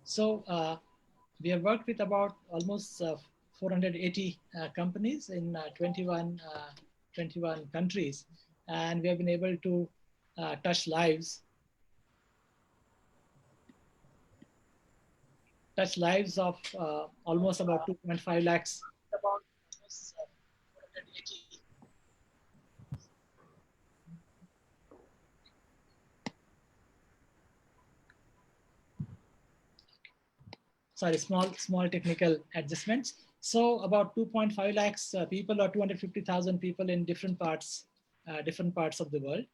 So we have worked with about almost 480 companies in 21 countries, and we have been able to touch lives of almost about 2.5 lakhs. About almost 480. Sorry, small technical adjustments. So about 2.5 lakhs people, or 250,000 people in different parts of the world.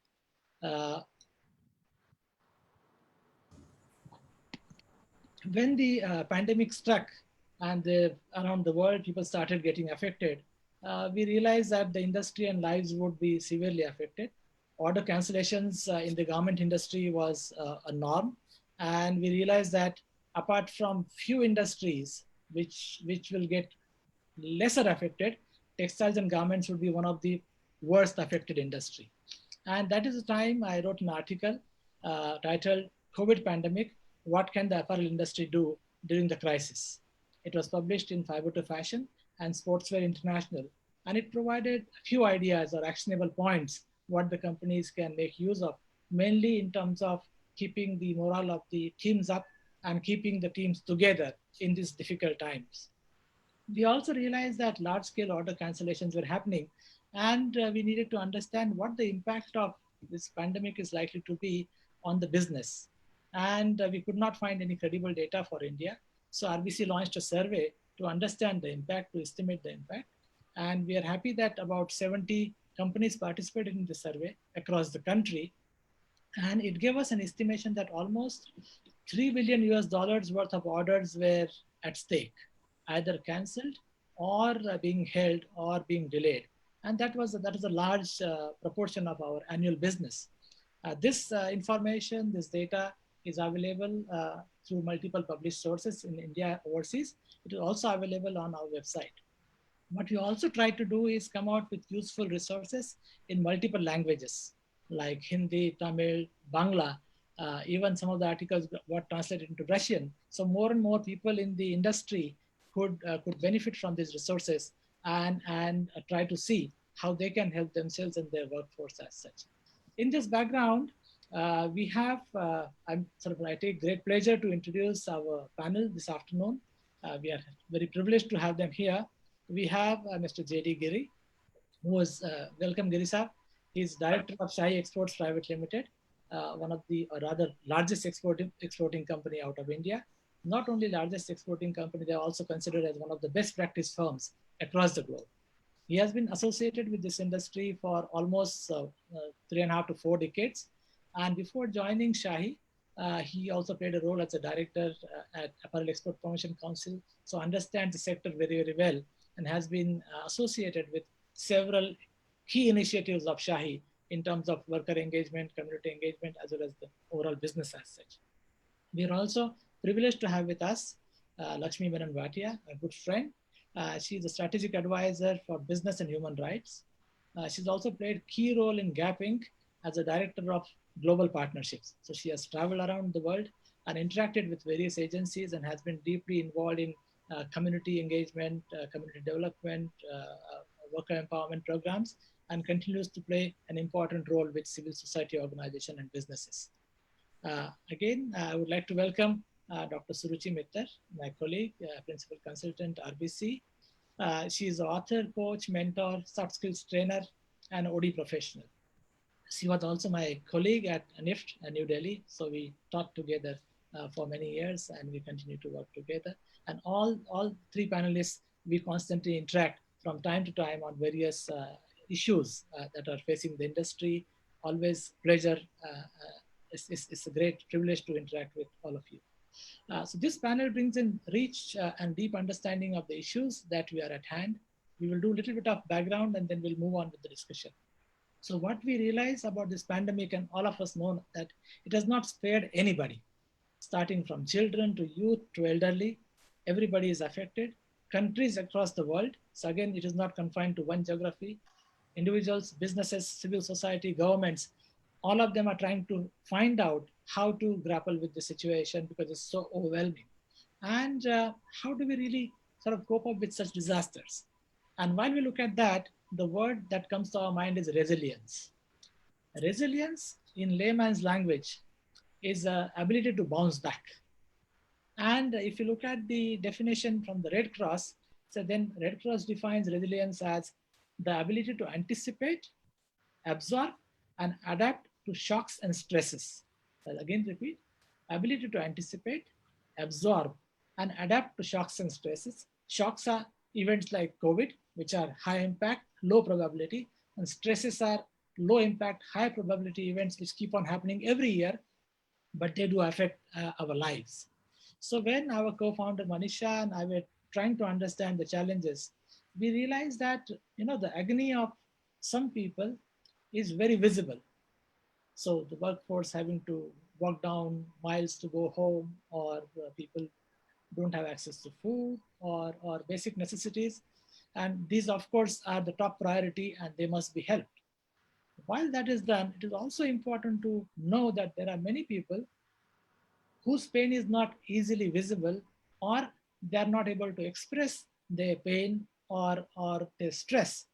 Uh, when the pandemic struck and around the world people started getting affected, we realized that the industry and lives would be severely affected. Order cancellations in the garment industry was a norm, and we realized that apart from few industries which will get lesser affected, textiles and garments would be one of the worst affected industry. And that is the time I wrote an article titled COVID Pandemic, What Can the Apparel Industry Do During the Crisis? It was published in Fiber to Fashion and Sportswear International, and it provided a few ideas or actionable points what the companies can make use of, mainly in terms of keeping the morale of the teams up and keeping the teams together in these difficult times. We also realized that large scale order cancellations were happening, and we needed to understand what the impact of this pandemic is likely to be on the business. And we could not find any credible data for India. So RBC launched a survey to understand the impact, to estimate the impact. And we are happy that about 70 companies participated in the survey across the country. And it gave us an estimation that almost 3 billion US dollars worth of orders were at stake, either cancelled or being held or being delayed. And that is a large proportion of our annual business. This information, this data is available through multiple published sources in India, overseas. It is also available on our website. What we also try to do is come out with useful resources in multiple languages like Hindi, Tamil, Bangla. Even some of the articles got translated into Russian. So more and more people in the industry could benefit from these resources and try to see how they can help themselves and their workforce as such. In this background, we have, I take great pleasure to introduce our panel this afternoon. We are very privileged to have them here. We have Mr. J.D. Giri, who is, welcome Giri sir. He's director of Shahi Exports Private Limited, one of the rather largest exporting company out of India. Not only largest exporting company, they are also considered as one of the best practice firms across the globe. He has been associated with this industry for almost 3.5 to 4 decades. And before joining Shahi, he also played a role as a director at Apparel Export Promotion Council, so understands the sector very, very well and has been associated with several key initiatives of Shahi in terms of worker engagement, community engagement, as well as the overall business as such. We are also privileged to have with us Lakshmi Menon Bhatia, a good friend. She's a strategic advisor for business and human rights. She's also played key role in Gap Inc. as a director of global partnerships. So she has traveled around the world and interacted with various agencies and has been deeply involved in community engagement, community development, worker empowerment programs, and continues to play an important role with civil society organizations and businesses. Again, I would like to welcome Dr. Suruchi Mittar, my colleague, principal consultant, RBC. She is an author, coach, mentor, soft skills trainer, and OD professional. She was also my colleague at NIFT, New Delhi. So we taught together for many years and we continue to work together. And all three panelists, we constantly interact from time to time on various issues that are facing the industry. Always pleasure. It's a great privilege to interact with all of you. So this panel brings in rich and deep understanding of the issues that we are at hand. We will do a little bit of background and then we'll move on with the discussion. So what we realize about this pandemic, and all of us know that it has not spared anybody, starting from children to youth to elderly, everybody is affected. Countries across the world, so again, it is not confined to one geography. Individuals, businesses, civil society, governments, all of them are trying to find out how to grapple with the situation because it's so overwhelming. And how do we really sort of cope up with such disasters? And while we look at that, the word that comes to our mind is resilience. Resilience, in layman's language, is the ability to bounce back. And if you look at the definition from the Red Cross, so then Red Cross defines resilience as the ability to anticipate, absorb, and adapt to shocks and stresses. I'll again repeat, ability to anticipate, absorb, and adapt to shocks and stresses. Shocks are events like COVID, which are high impact, low probability, and stresses are low impact, high probability events which keep on happening every year, but they do affect our lives. So when our co-founder Manisha and I were trying to understand the challenges, we realized that the agony of some people is very visible. So the workforce having to walk down miles to go home, or people don't have access to food or basic necessities. And these, of course, are the top priority and they must be helped. While that is done, it is also important to know that there are many people whose pain is not easily visible, or they are not able to express their pain or their stress,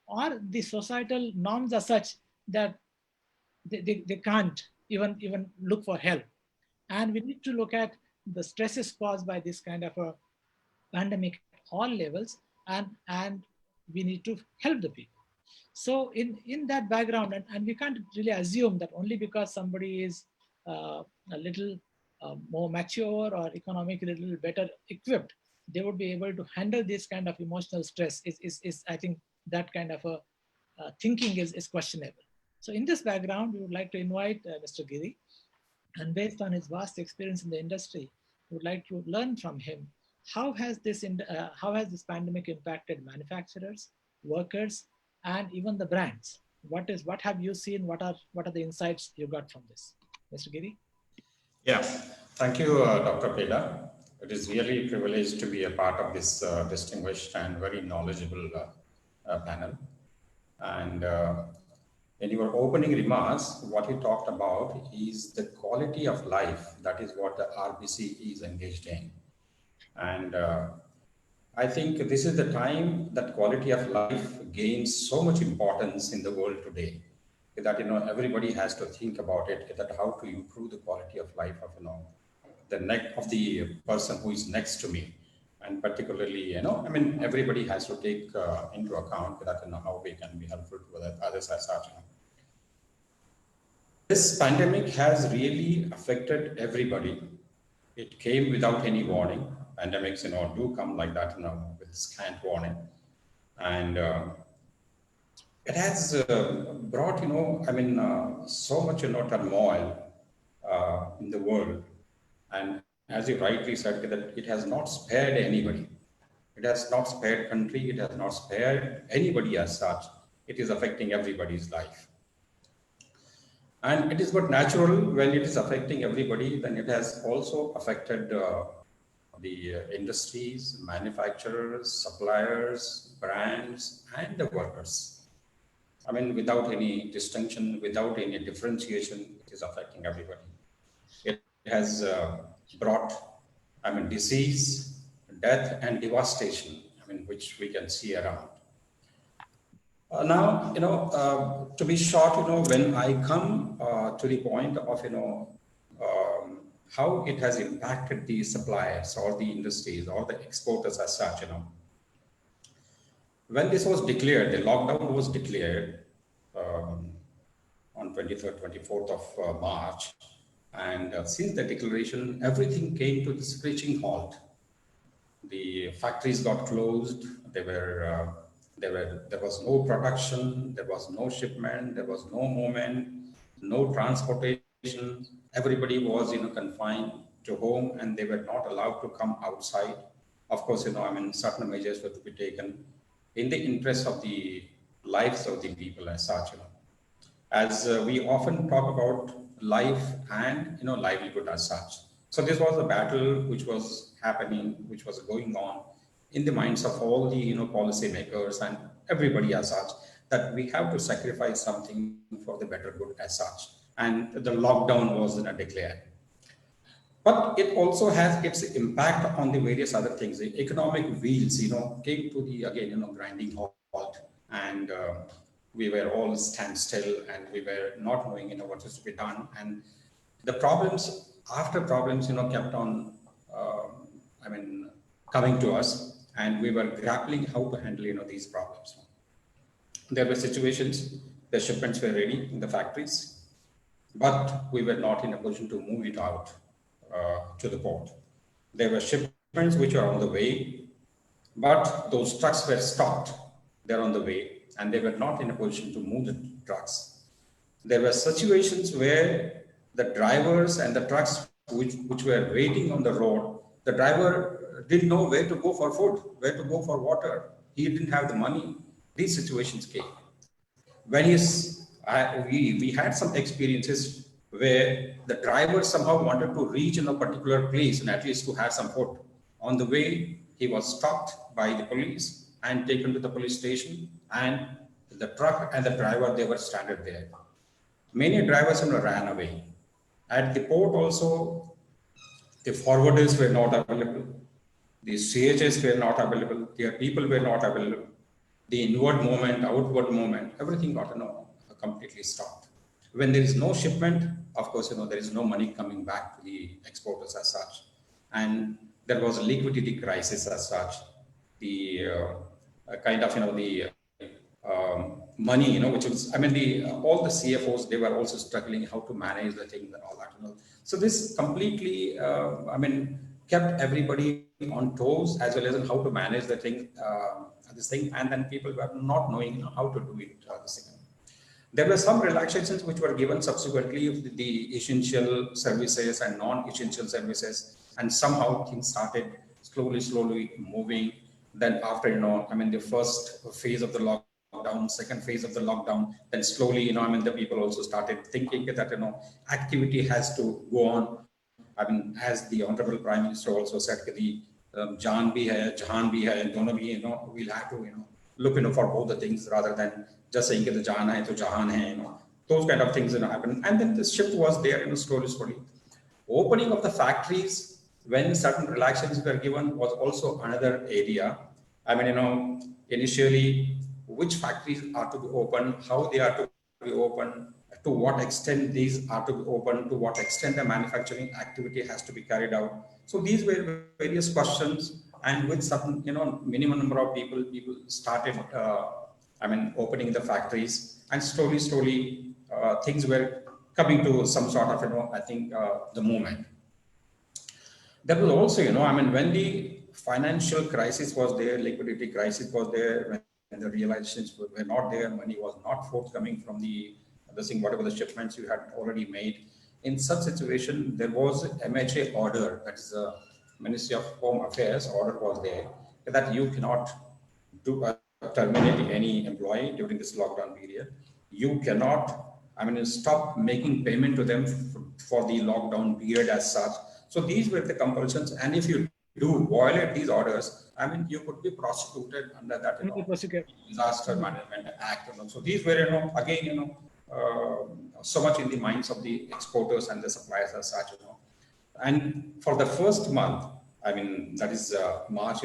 or the societal norms are such that they can't even look for help. And we need to look at the stresses caused by this kind of a pandemic at all levels, and we need to help the people. So in that background, and we can't really assume that only because somebody is a little more mature or economically a little better equipped, they would be able to handle this kind of emotional stress. Is I think that kind of a thinking is questionable. So in this background, we would like to invite Mr. Giri, and based on his vast experience in the industry, we would like to learn from him how has this pandemic impacted manufacturers, workers, and even the brands. What have you seen? What are the insights you got from this, Mr. Giri? Yeah, thank you, Dr. Bheda. It is really a privilege to be a part of this distinguished and very knowledgeable panel. And in your opening remarks, what you talked about is the quality of life. That is what the RBC is engaged in. And I think this is the time that quality of life gains so much importance in the world today, that everybody has to think about it, that how to improve the quality of life of the neck of the person who is next to me. And particularly, everybody has to take into account that how we can be helpful to others as such. This pandemic has really affected everybody. It came without any warning. Pandemics, do come like that, with scant warning. And it has brought, so much, turmoil in the world. And as you rightly said, that it has not spared anybody. It has not spared country. It has not spared anybody as such. It is affecting everybody's life. And it is but natural when it is affecting everybody, then it has also affected the industries, manufacturers, suppliers, brands, and the workers. Without any distinction, without any differentiation, it is affecting everybody. It has brought, disease, death, and devastation, which we can see around. Now, to be short, when I come to the point of, how it has impacted the suppliers or the industries or the exporters as such, when this was declared, the lockdown was declared on 23rd, 24th of March. And since the declaration, everything came to the screeching halt. The factories got closed. There was no production. There was no shipment. There was no movement, no transportation. Everybody was, confined to home, and they were not allowed to come outside. Of course, certain measures were to be taken in the interest of the lives of the people as such. As we often talk about life and livelihood as such. So this was a battle which was happening, which was going on in the minds of all the policymakers and everybody as such, that we have to sacrifice something for the better good as such. And the lockdown was declared. But it also has its impact on the various other things. The economic wheels, came to the, again, grinding halt. And we were all standstill, and we were not knowing, what is to be done. And the problems after problems, kept on, I mean, coming to us, and we were grappling how to handle, these problems. There were situations, the shipments were ready in the factories, but we were not in a position to move it out to the port. There were shipments which were on the way, but those trucks were stopped. They're on the way, and they were not in a position to move the trucks. There were situations where the drivers and the trucks which were waiting on the road, the driver didn't know where to go for food, where to go for water. He didn't have the money. These situations came. We had some experiences where the driver somehow wanted to reach in a particular place and at least to have some food. On the way, he was stopped by the police and taken to the police station, and the truck and the driver, they were stranded there. Many drivers ran away. At the port also, the forwarders were not available. The CHS were not available. Their people were not available. The inward movement, outward movement, everything got completely stopped. When there is no shipment, of course, there is no money coming back to the exporters as such. And there was a liquidity crisis as such. The kind of, the money, which was, all the CFOs, they were also struggling how to manage the things and all that. So this completely, kept everybody on toes, as well as how to manage the thing, this thing, and then people were not knowing how to do it. This thing. There were some relaxations which were given subsequently of the essential services and non-essential services, and somehow things started slowly moving. Then after, the first phase of the lockdown, second phase of the lockdown, then slowly, the people also started thinking that, activity has to go on. As the Honorable Prime Minister also said, the Jaan bhi hai, Jahan bhi hai, dono bhi, we'll have to, look, for both the things rather than just saying that the Jaan hai, to Jahan hai, those kind of things, happen. And then the shift was there, slowly. Opening of the factories, when certain relaxations were given, was also another area. Initially, which factories are to be open, how they are to be open, to what extent these are to be open, to what extent the manufacturing activity has to be carried out. So these were various questions, and with certain, minimum number of people started, opening the factories, and slowly, things were coming to some sort of, the movement. That was also, when the financial crisis was there, liquidity crisis was there, when the realizations were not there, money was not forthcoming from the thing, whatever the shipments you had already made. In such situation, there was MHA order, that is the Ministry of Home Affairs order was there, that you cannot terminate any employee during this lockdown period. You cannot, stop making payment to them for the lockdown period as such. So these were the compulsions, and if you do violate these orders, you could be prosecuted under that, Disaster Management Act. So these were, again, so much in the minds of the exporters and the suppliers as such. And for the first month, that is March,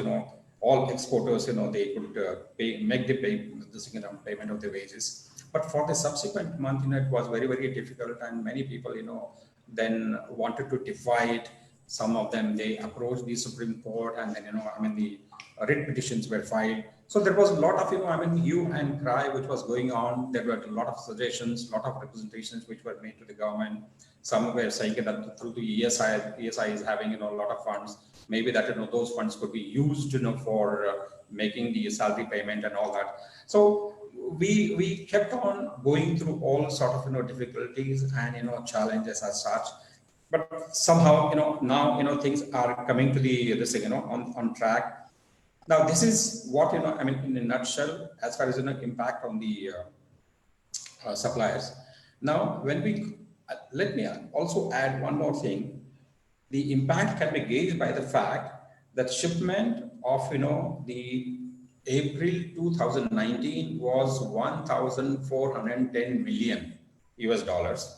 all exporters, they could make the payment of the wages. But for the subsequent month, it was very difficult, and many people, then wanted to divide. Some of them, they approached the Supreme Court, and then, the writ petitions were filed. So there was a lot of, hue and cry which was going on. There were a lot of suggestions, a lot of representations which were made to the government. Some were saying that through the ESI is having, a lot of funds. Maybe that, those funds could be used, for making the salary payment and all that. So we kept on going through all sort of, difficulties and, challenges as such. But somehow, now, things are coming to this thing, on track. Now, this is what, in a nutshell, as far as, impact on the suppliers. Now, let me also add one more thing. The impact can be gauged by the fact that shipment of, the April 2019 was 1,410 million US dollars.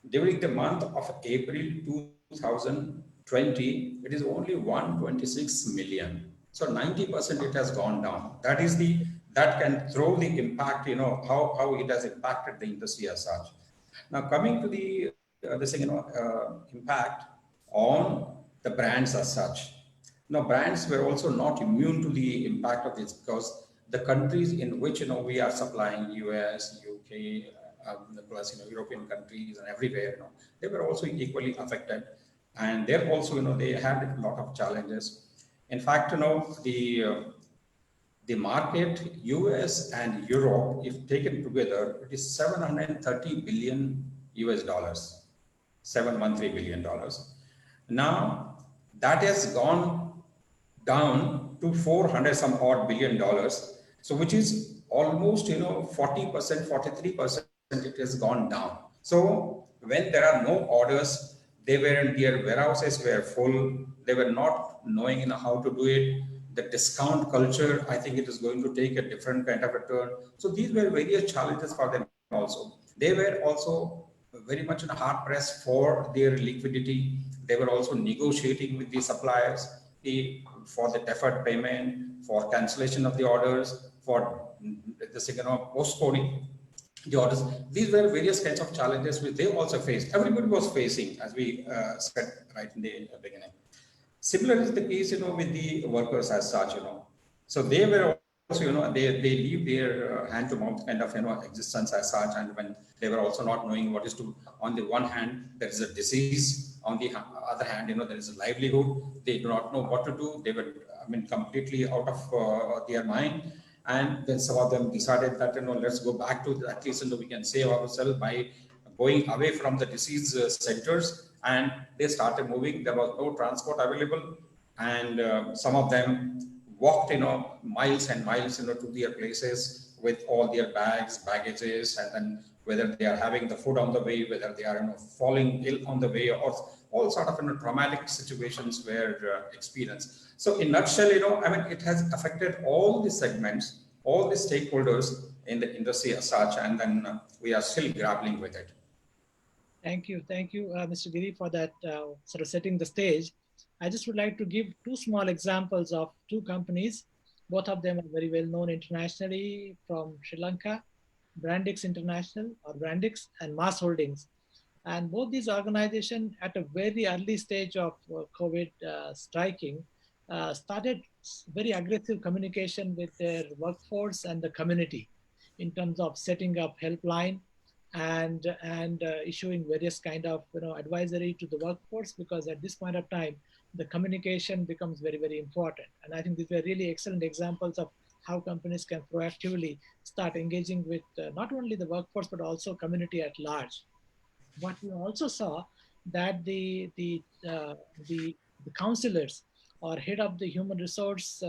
During the month of April 2020, it is only 126 million. So 90% it has gone down. That can throw the impact, how it has impacted the industry as such. Now coming to impact on the brands as such. Now brands were also not immune to the impact of this, because the countries in which we are supplying, US, UK, plus European countries and everywhere, they were also equally affected, and they're also they had a lot of challenges. In fact, the market, US and Europe, if taken together, it is 730 billion US dollars, $713 billion. Now that has gone down to 400 some odd billion dollars. So which is almost 40%, 43% it has gone down. So when there are no orders, their warehouses were full. They were not knowing how to do it. The discount culture, I think it is going to take a different kind of a turn. So these were various challenges for them also. They were also very much in a hard pressed for their liquidity. They were also negotiating with the suppliers for the deferred payment, for cancellation of the orders, for postponing the orders. These were various kinds of challenges which they also faced. Everybody was facing, as we said right in the beginning. Similar is the case, with the workers as such, So they were also, they leave their hand-to-mouth kind of, existence as such. And when they were also not knowing what is to, on the one hand, there is a disease. On the other hand, there is a livelihood. They do not know what to do. They were, completely out of their mind. And then some of them decided that, let's go back to at least, we can save ourselves by going away from the disease centers, and they started moving. There was no transport available, and some of them walked miles and miles to their places with all their baggages, and then whether they are having the food on the way, whether they are falling ill on the way, or all sort of traumatic situations were experienced. So in nutshell, it has affected all the segments, all the stakeholders in the industry as such, and then we are still grappling with it. Thank you, Mr. Giri, for that sort of setting the stage. I just would like to give two small examples of two companies. Both of them are very well known internationally from Sri Lanka, Brandix International or Brandix and Mass Holdings. And both these organizations at a very early stage of COVID striking started very aggressive communication with their workforce and the community in terms of setting up helpline and issuing various kind of advisory to the workforce, because at this point of time the communication becomes very, very important. And I think these were really excellent examples of how companies can proactively start engaging with not only the workforce but also community at large. What we also saw that the counselors or head of the human resource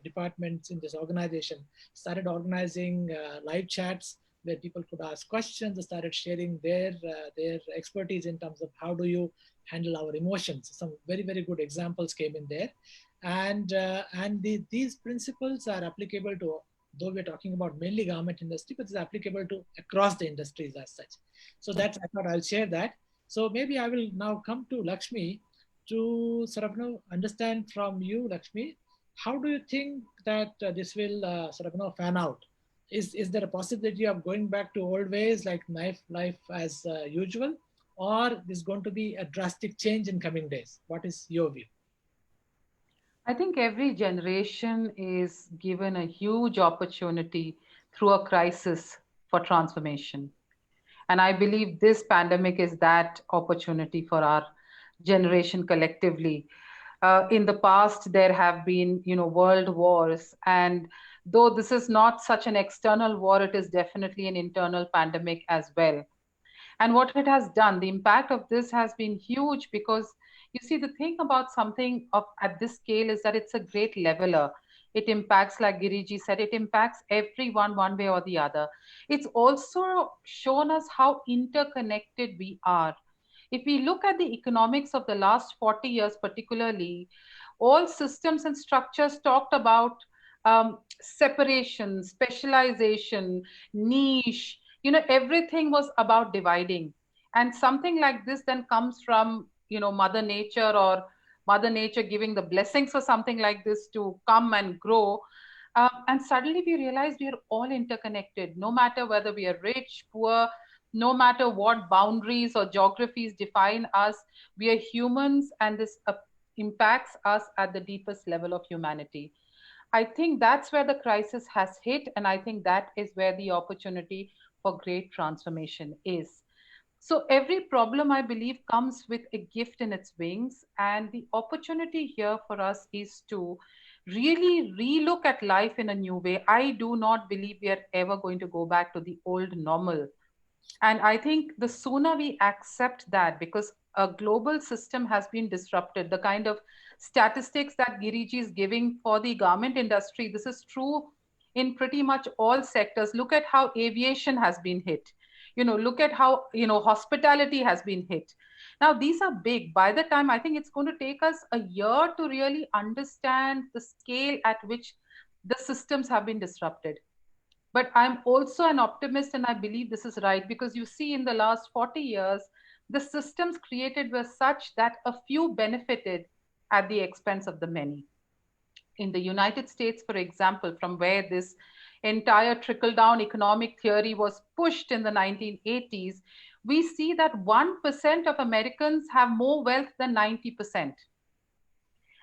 departments in this organization started organizing live chats where people could ask questions. They started sharing their expertise in terms of how do you handle our emotions. Some very, very good examples came in there, and these principles are applicable to, though we're talking about mainly garment industry, but it's applicable to across the industries as such. So that's, I thought I'll share that. So maybe I will now come to Lakshmi to sort of understand from you, Lakshmi, how do you think that this will sort of fan out? Is there a possibility of going back to old ways like life as usual, or is going to be a drastic change in coming days? What is your view? I think every generation is given a huge opportunity through a crisis for transformation. And I believe this pandemic is that opportunity for our generation collectively. In the past, there have been, world wars, and though this is not such an external war, it is definitely an internal pandemic as well. And what it has done, the impact of this has been huge, because you see, the thing about something of at this scale is that it's a great leveler. It impacts, like Giriji said, it impacts everyone one way or the other. It's also shown us how interconnected we are. If we look at the economics of the last 40 years, particularly, all systems and structures talked about separation, specialization, niche, everything was about dividing. And something like this then comes from, Mother Nature, or Mother Nature giving the blessings for something like this to come and grow. And suddenly we realize we are all interconnected, no matter whether we are rich, poor, no matter what boundaries or geographies define us, we are humans, and this impacts us at the deepest level of humanity. I think that's where the crisis has hit, and I think that is where the opportunity for great transformation is. So every problem, I believe, comes with a gift in its wings. And the opportunity here for us is to really relook at life in a new way. I do not believe we are ever going to go back to the old normal. And I think the sooner we accept that, because a global system has been disrupted, the kind of statistics that Giriji is giving for the garment industry, this is true in pretty much all sectors. Look at how aviation has been hit. Look at how, hospitality has been hit. Now, these are big. By the time, I think it's going to take us a year to really understand the scale at which the systems have been disrupted. But I'm also an optimist, and I believe this is right, because you see, in the last 40 years, the systems created were such that a few benefited at the expense of the many. In the United States, for example, from where this entire trickle down economic theory was pushed in the 1980s, we see that 1% of Americans have more wealth than 90%.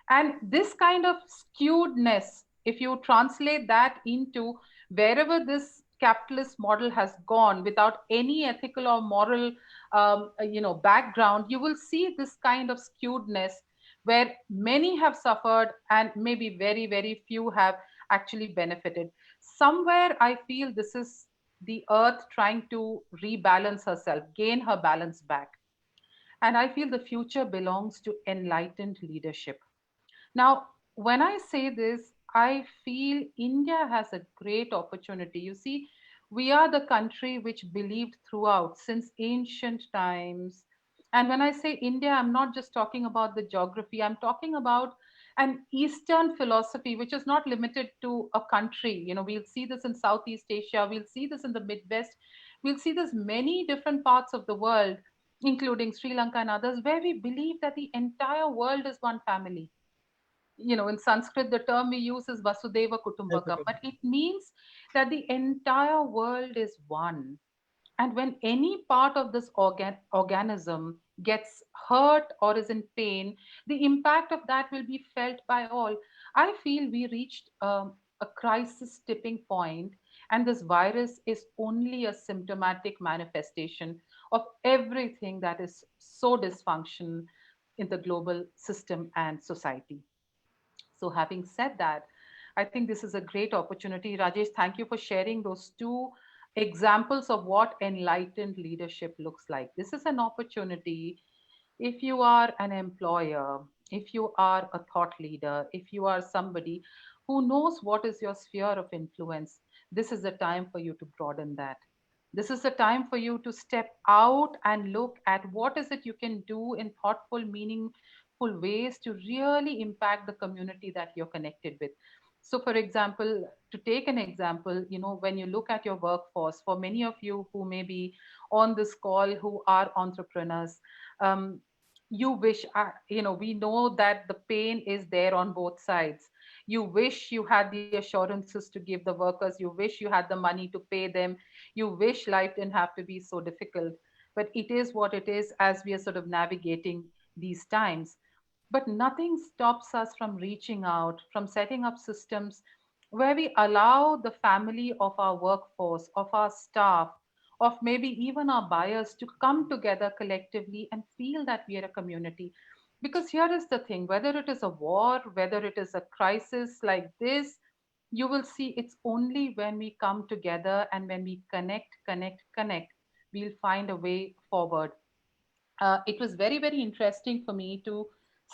And this kind of skewedness, if you translate that into wherever this capitalist model has gone without any ethical or moral background, you will see this kind of skewedness where many have suffered and maybe very, very few have actually benefited. Somewhere I feel this is the earth trying to rebalance herself, gain her balance back. And I feel the future belongs to enlightened leadership. Now, when I say this, I feel India has a great opportunity. You see, we are the country which believed throughout since ancient times. And when I say India, I'm not just talking about the geography, I'm talking about an Eastern philosophy, which is not limited to a country. We'll see this in Southeast Asia, we'll see this in the Midwest, we'll see this many different parts of the world, including Sri Lanka and others, where we believe that the entire world is one family. In Sanskrit, the term we use is Vasudeva Kutumbakam, but it means that the entire world is one. And when any part of this organism gets hurt or is in pain, the impact of that will be felt by all. I feel we reached a crisis tipping point, and this virus is only a symptomatic manifestation of everything that is so dysfunctional in the global system and society. So, having said that, I think this is a great opportunity. Rajesh, thank you for sharing those two examples of what enlightened leadership looks like. This is an opportunity. If you are an employer, if you are a thought leader, if you are somebody who knows what is your sphere of influence, this is the time for you to broaden that. This is the time for you to step out and look at what is it you can do in thoughtful, meaningful ways to really impact the community that you're connected with. So, for example, to take an example, when you look at your workforce, for many of you who may be on this call who are entrepreneurs, um, you wish, we know that the pain is there on both sides. You wish you had the assurances to give the workers, you wish you had the money to pay them, you wish life didn't have to be so difficult. But it is what it is as we are sort of navigating these times. But nothing stops us from reaching out, from setting up systems where we allow the family of our workforce, of our staff, of maybe even our buyers to come together collectively and feel that we are a community. Because here is the thing, whether it is a war, whether it is a crisis like this, you will see it's only when we come together and when we connect, we'll find a way forward. It was very, very interesting for me to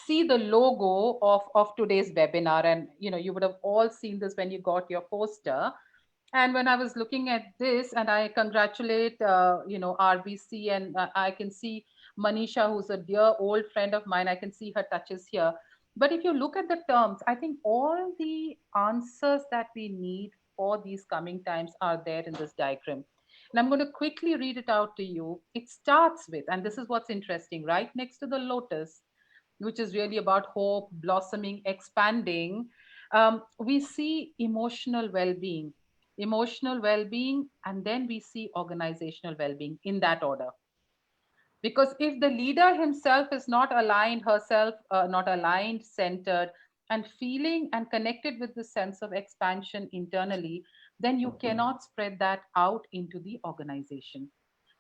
see the logo of today's webinar. And you would have all seen this when you got your poster. And when I was looking at this, and I congratulate RBC, and I can see Manisha, who's a dear old friend of mine, I can see her touches here. But if you look at the terms, I think all the answers that we need for these coming times are there in this diagram. And I'm going to quickly read it out to you. It starts with, and this is what's interesting, right next to the lotus, which is really about hope, blossoming, expanding, we see emotional well being, and then we see organizational well being in that order. Because if the leader himself is not aligned, herself not aligned, centered, and feeling and connected with the sense of expansion internally, then you cannot spread that out into the organization.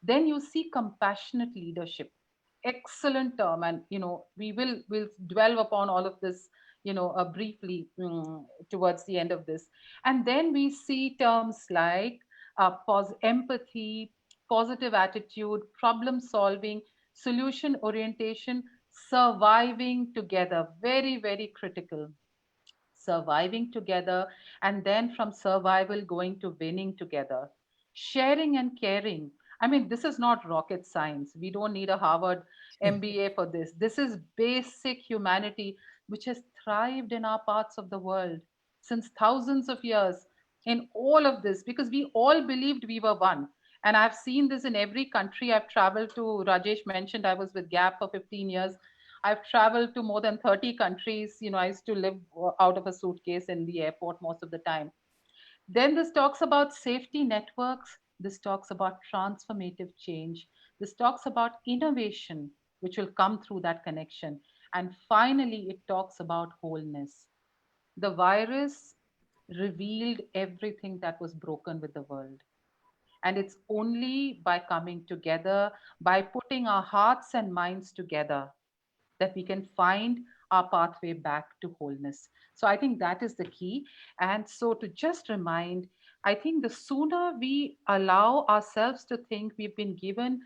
Then you see compassionate leadership. Excellent term, and will dwell upon all of this briefly towards the end of this. And then we see terms like empathy, positive attitude, problem solving, solution orientation, surviving together. Very, very critical. Surviving together, and then from survival going to winning together. Sharing and caring. I mean, this is not rocket science. We don't need a Harvard MBA for this. This is basic humanity, which has thrived in our parts of the world since thousands of years. In all of this, because we all believed we were one. And I've seen this in every country I've traveled to. Rajesh mentioned I was with Gap for 15 years. I've traveled to more than 30 countries. I used to live out of a suitcase in the airport most of the time. Then this talks about safety networks. This talks about transformative change. This talks about innovation, which will come through that connection. And finally, it talks about wholeness. The virus revealed everything that was broken with the world. And it's only by coming together, by putting our hearts and minds together, that we can find our pathway back to wholeness. So I think that is the key. And so to just remind, I think the sooner we allow ourselves to think we've been given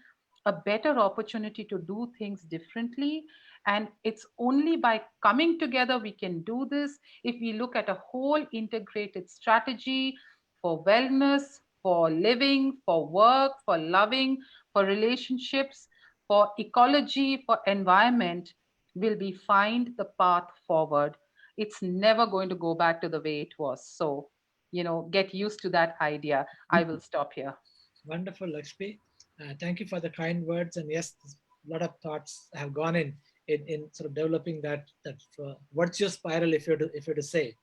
a better opportunity to do things differently, and it's only by coming together we can do this. If we look at a whole integrated strategy for wellness, for living, for work, for loving, for relationships, for ecology, for environment, will we find the path forward. It's never going to go back to the way it was. So, get used to that idea. I will stop here. Wonderful, Lakshmi. Thank you for the kind words. And yes, a lot of thoughts have gone in sort of developing that virtuous spiral, if you're to say.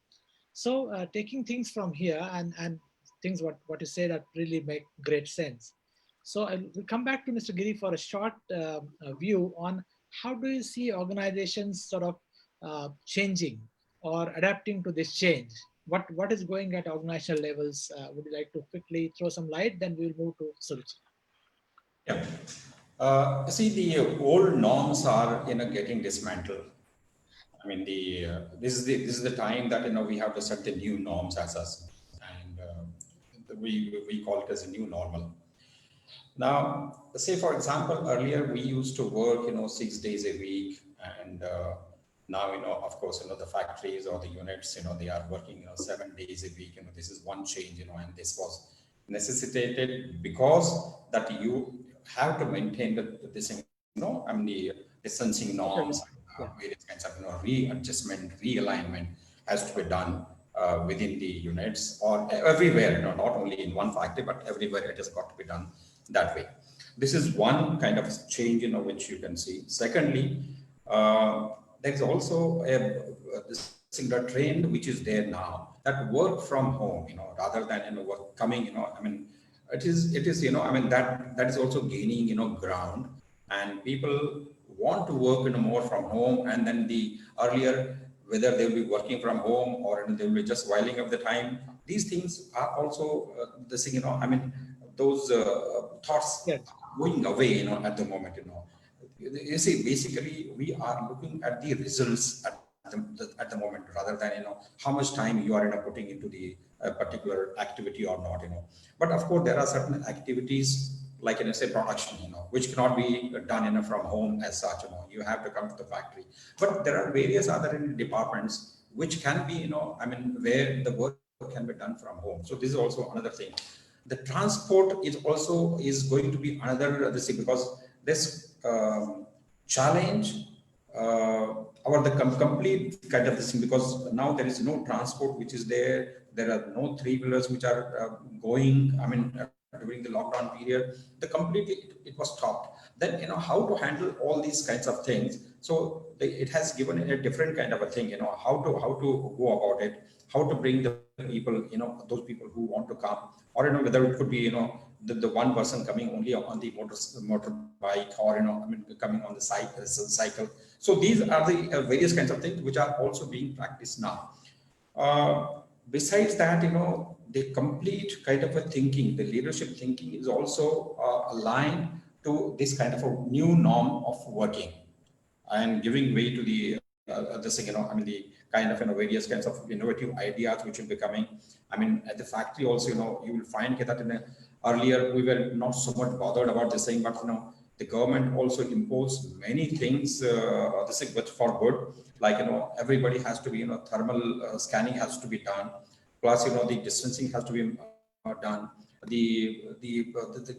So taking things from here and things what you say that really make great sense. So we'll come back to Mr. Giri for a short view on how do you see organizations sort of changing or adapting to this change? What is going at organizational levels? Would you like to quickly throw some light? Then we'll move to Suruchi. Yeah. See, the old norms are getting dismantled. I mean, this is the time that we have to set the new norms as us, and we call it as a new normal. Now, say for example, earlier we used to work 6 days a week, and now of course the factories or the units they are working 7 days a week. This is one change, and this was necessitated because that you have to maintain this I mean the distancing norms, various kinds of readjustment, realignment has to be done within the units or everywhere, not only in one factory but everywhere. It has got to be done that way. This is one kind of change which you can see. Secondly, there is also a singular trend which is there now, that work from home, rather than work coming, I mean it is I mean that is also gaining ground, and people want to work more from home. And then the earlier, whether they will be working from home or they will be just whiling up the time, these things are also the thing, I mean those thoughts going away at the moment. You see, basically we are looking at the results at the moment, rather than how much time you are putting into the particular activity or not. But of course there are certain activities like say production, which cannot be done from home as such. You have to come to the factory. But there are various other departments which can be I mean where the work can be done from home. So this is also another thing. The transport is going to be another thing, because this challenge or the complete kind of this thing, because now there is no transport which is there. There are no three-wheelers which are going, I mean, during the lockdown period, the completely it was stopped. Then how to handle all these kinds of things. So it has given a different kind of a thing. How to go about it, how to bring the people, those people who want to come, or whether it could be the one person coming only on the motorbike, or coming on the cycle. So these are the various kinds of things which are also being practiced now. Besides that, the complete kind of a thinking, the leadership thinking is also aligned to this kind of a new norm of working, and giving way to the this thing, the kind of various kinds of innovative ideas which will be coming. At the factory also, you will find that earlier we were not so much bothered about this thing, but the government also imposed many things, this thing, but for good, like everybody has to be thermal scanning has to be done, plus the distancing has to be done. The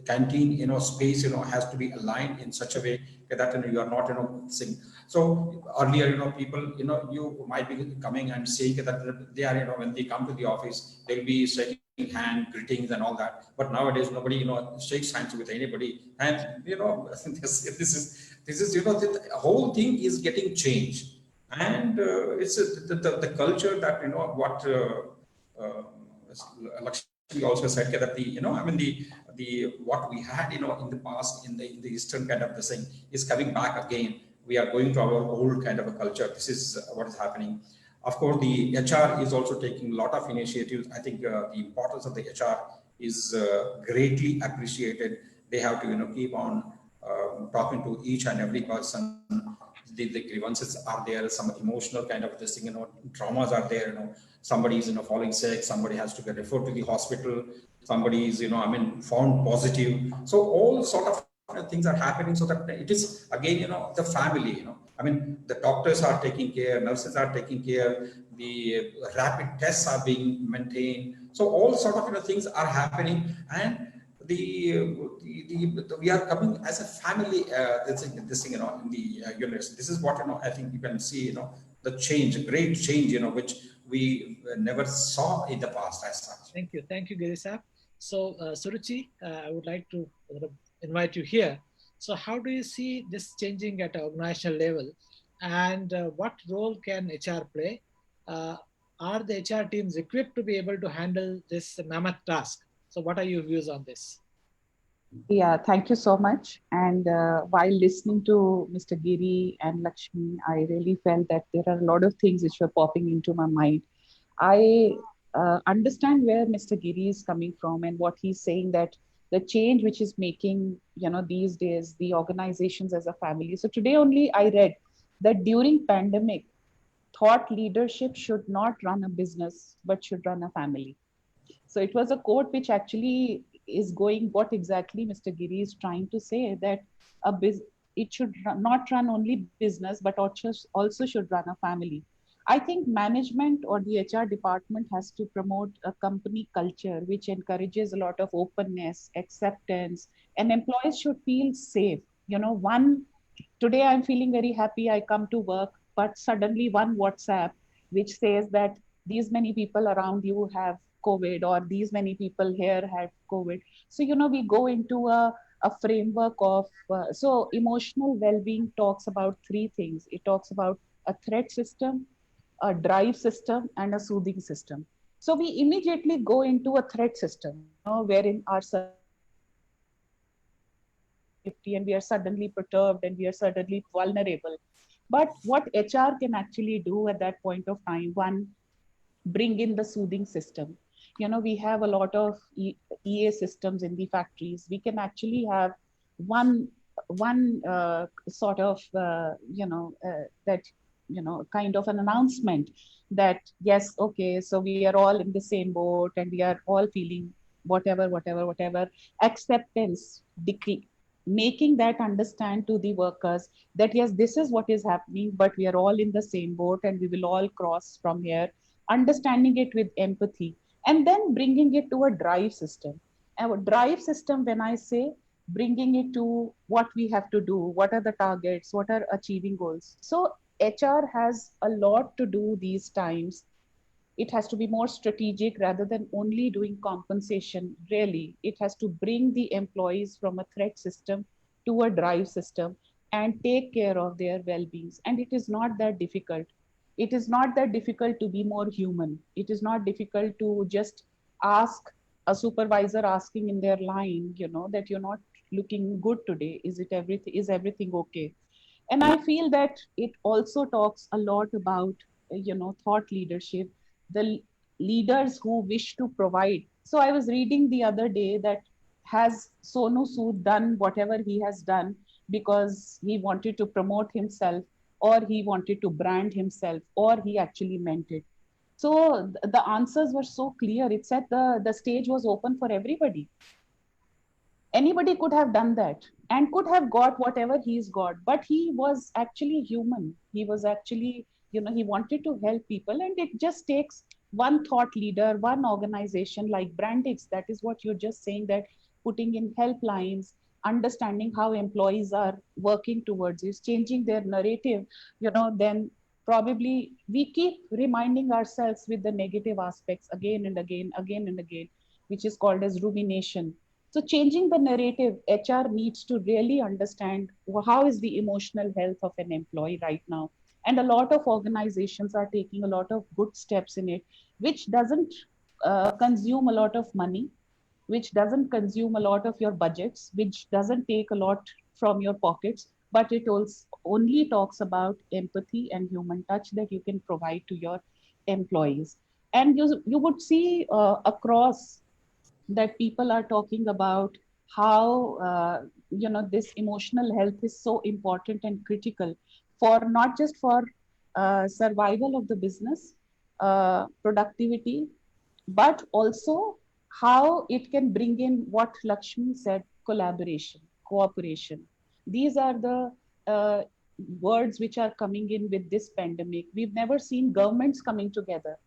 canteen space has to be aligned in such a way that you are not saying. So earlier people you might be coming and saying that they are when they come to the office they'll be shaking hand greetings and all that, but nowadays nobody shakes hands with anybody. And this is the whole thing is getting changed. And it's the culture that what Lakshmi also said that the what we had in the past in the Eastern kind of the thing is coming back again. We are going to our old kind of a culture. This is what is happening. Of course, the HR is also taking a lot of initiatives. I think the importance of the HR is greatly appreciated. They have to keep on talking to each and every person. The grievances are there, some emotional kind of this thing, traumas are there, somebody is falling sick, somebody has to get referred to the hospital, somebody is found positive. So all sort of things are happening, so that it is again the family, the doctors are taking care, nurses are taking care, the rapid tests are being maintained. So all sort of things are happening, and we are coming as a family. This thing in the units. This is what I think you can see. The change, great change. Which we never saw in the past as such. Thank you, Giri sir. So Suruchi, I would like to invite you here. So how do you see this changing at an organizational level, and what role can HR play? Are the HR teams equipped to be able to handle this mammoth task? So what are your views on this? Yeah, thank you so much. And while listening to Mr. Giri and Lakshmi, I really felt that there are a lot of things which were popping into my mind. I understand where Mr. Giri is coming from and what he's saying, that the change which is making, these days, the organizations as a family. So today only I read that during pandemic, thought leadership should not run a business, but should run a family. So it was a quote which actually is going what exactly Mr. Giri is trying to say, that it should not run only business, but also should run a family. I think management or the HR department has to promote a company culture which encourages a lot of openness, acceptance, and employees should feel safe. Today I'm feeling very happy, I come to work, but suddenly one WhatsApp which says that these many people around you have COVID, or these many people here had COVID. So, we go into a framework of, so emotional well-being talks about three things. It talks about a threat system, a drive system, and a soothing system. So we immediately go into a threat system, wherein our safety, and we are suddenly perturbed and we are suddenly vulnerable. But what HR can actually do at that point of time, one, bring in the soothing system. We have a lot of EA systems in the factories. We can actually have one sort of that kind of an announcement that yes, okay, so we are all in the same boat and we are all feeling whatever acceptance decree, making that understand to the workers that yes, this is what is happening, but we are all in the same boat and we will all cross from here, understanding it with empathy, and then bringing it to a drive system. And a drive system, when I say bringing it to what we have to do, what are the targets, what are achieving goals. So HR has a lot to do these times It has to be more strategic rather than only doing compensation. Really, it has to bring the employees from a threat system to a drive system and take care of their well-beings. And it is not that difficult. It is not that difficult to be more human. It is not difficult to just ask a supervisor asking in their line, that you're not looking good today. Is everything okay? And I feel that it also talks a lot about thought leadership, the leaders who wish to provide. So I was reading the other day that, has Sonu Sood done whatever he has done because he wanted to promote himself, or he wanted to brand himself, or he actually meant it? So the answers were so clear. It said the stage was open for everybody. Anybody could have done that and could have got whatever he's got, but he was actually human. He was actually, he wanted to help people. And it just takes one thought leader, one organization like Brandix. That is what you're just saying, that putting in helplines, understanding how employees are working towards is changing their narrative, then probably we keep reminding ourselves with the negative aspects again and again, again and again, which is called as rumination. So changing the narrative, HR needs to really understand how is the emotional health of an employee right now. And a lot of organizations are taking a lot of good steps in it, which doesn't consume a lot of money, which doesn't consume a lot of your budgets, which doesn't take a lot from your pockets, but it also only talks about empathy and human touch that you can provide to your employees. And you would see across that people are talking about how this emotional health is so important and critical for not just for survival of the business, productivity, but also how it can bring in what Lakshmi said: collaboration, cooperation. These are the words which are coming in with this pandemic. We've never seen governments coming together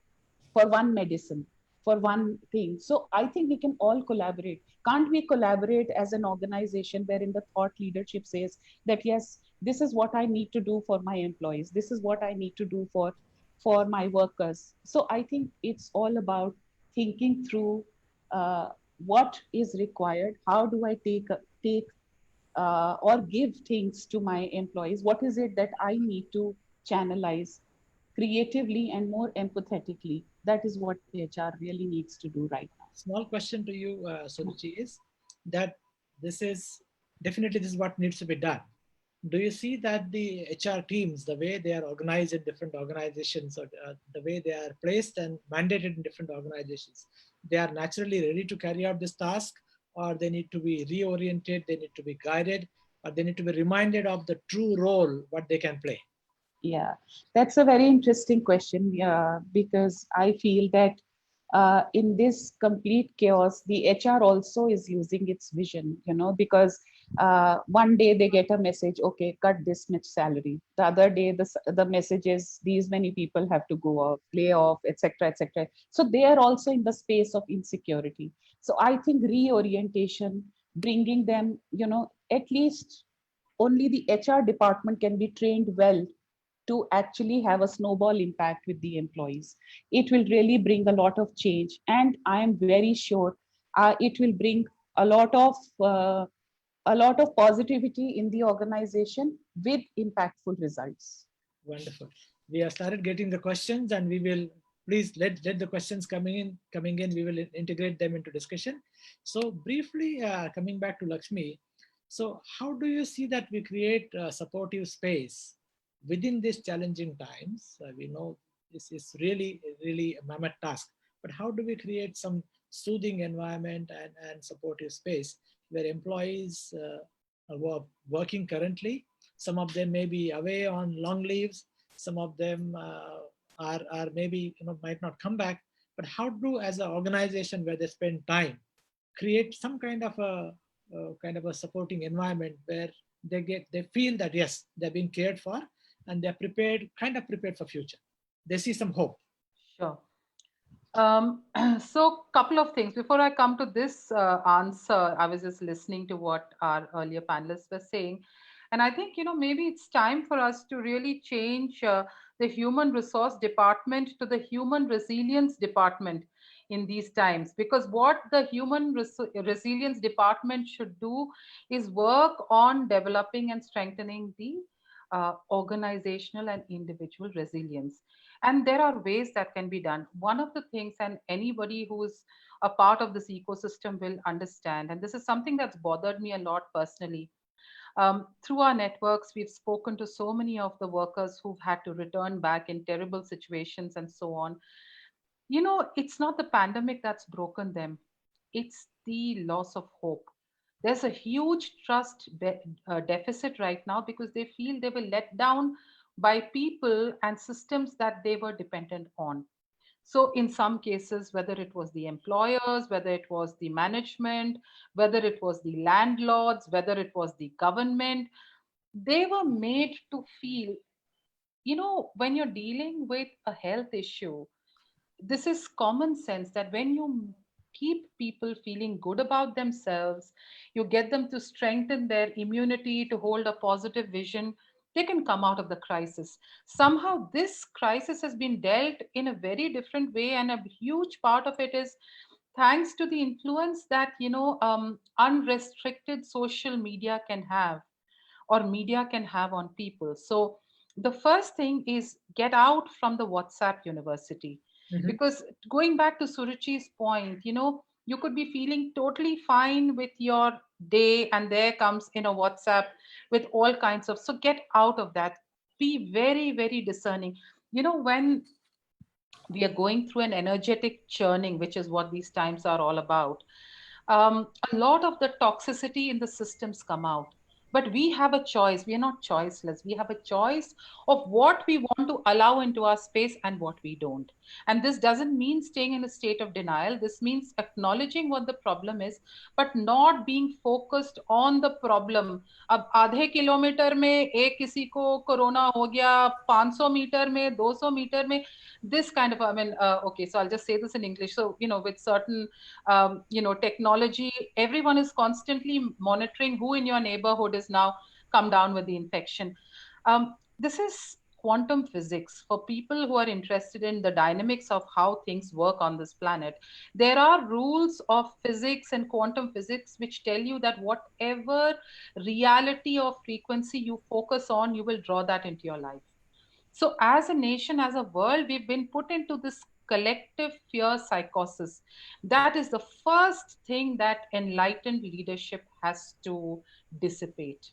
for one medicine, for one thing. So I think we can all collaborate. Can't we collaborate as an organization wherein the thought leadership says that, yes, this is what I need to do for my employees. This is what I need to do for my workers. So I think it's all about thinking through what is required. How do I take or give things to my employees? What is it that I need to channelize creatively and more empathetically? That is what HR really needs to do right now. Small question to you, Suruchi, is that this is what needs to be done. Do you see that the HR teams, the way they are organized in different organizations, or the way they are placed and mandated in different organizations, they are naturally ready to carry out this task, or they need to be reoriented, they need to be guided, or they need to be reminded of the true role, what they can play? Yeah, that's a very interesting question. Yeah, because I feel that in this complete chaos, the HR also is using its vision, because one day they get a message, okay, cut this much salary. The other day, the message is these many people have to go off, lay off, etc., etc. So they are also in the space of insecurity. So I think reorientation, bringing them, at least only the HR department can be trained well to actually have a snowball impact with the employees. It will really bring a lot of change, and I am very sure it will bring a lot of uh, a lot of positivity in the organization with impactful results. Wonderful. We have started getting the questions, and we will please let the questions coming in. We will integrate them into discussion. So briefly, coming back to Lakshmi. So how do you see that we create a supportive space within these challenging times? We know this is really a mammoth task, but how do we create some soothing environment and supportive space where employees are working currently? Some of them may be away on long leaves. Some of them are maybe might not come back. But how do, as an organization where they spend time, create some kind of a supporting environment where they feel that yes, they're being cared for, and they're prepared for future. They see some hope. Sure. So couple of things before I come to this answer. I was just listening to what our earlier panelists were saying, and I think maybe it's time for us to really change the human resource department to the human resilience department in these times. Because what the human resilience department should do is work on developing and strengthening the organizational and individual resilience. And there are ways that can be done. One of the things, and anybody who is a part of this ecosystem will understand, and this is something that's bothered me a lot personally. Through our networks, we've spoken to so many of the workers who've had to return back in terrible situations and so on. You know, it's not the pandemic that's broken them, it's the loss of hope. There's a huge trust deficit right now because they feel they were let down by people and systems that they were dependent on. So, in some cases, whether it was the employers, whether it was the management, whether it was the landlords, whether it was the government, they were made to feel, you know, when you're dealing with a health issue, this is common sense that when you keep people feeling good about themselves, you get them to strengthen their immunity, to hold a positive vision, they can come out of the crisis. Somehow this crisis has been dealt in a very different way, and a huge part of it is thanks to the influence that, unrestricted social media can have, or media can have on people. So the first thing is get out from the WhatsApp university. Mhm. Because going back to Suruchi's point, you could be feeling totally fine with your day, and there comes in a WhatsApp with all kinds of. So get out of that. Be very, very discerning. When we are going through an energetic churning, which is what these times are all about, a lot of the toxicity in the systems come out. But we have a choice. We are not choiceless. We have a choice of what we want to allow into our space and what we don't. And this doesn't mean staying in a state of denial. This means acknowledging what the problem is, but not being focused on the problem. अब आधे kilometre में एक किसी को corona हो गया, 500 metre में, 200 metre में, this kind of, okay, so I'll just say this in English. So, with certain, technology, everyone is constantly monitoring who in your neighborhood is now come down with the infection. This is quantum physics. For people who are interested in the dynamics of how things work on this planet, there are rules of physics and quantum physics which tell you that whatever reality or frequency you focus on, you will draw that into your life. So, as a nation, as a world, we've been put into this collective fear psychosis. That is the first thing that enlightened leadership has to dissipate.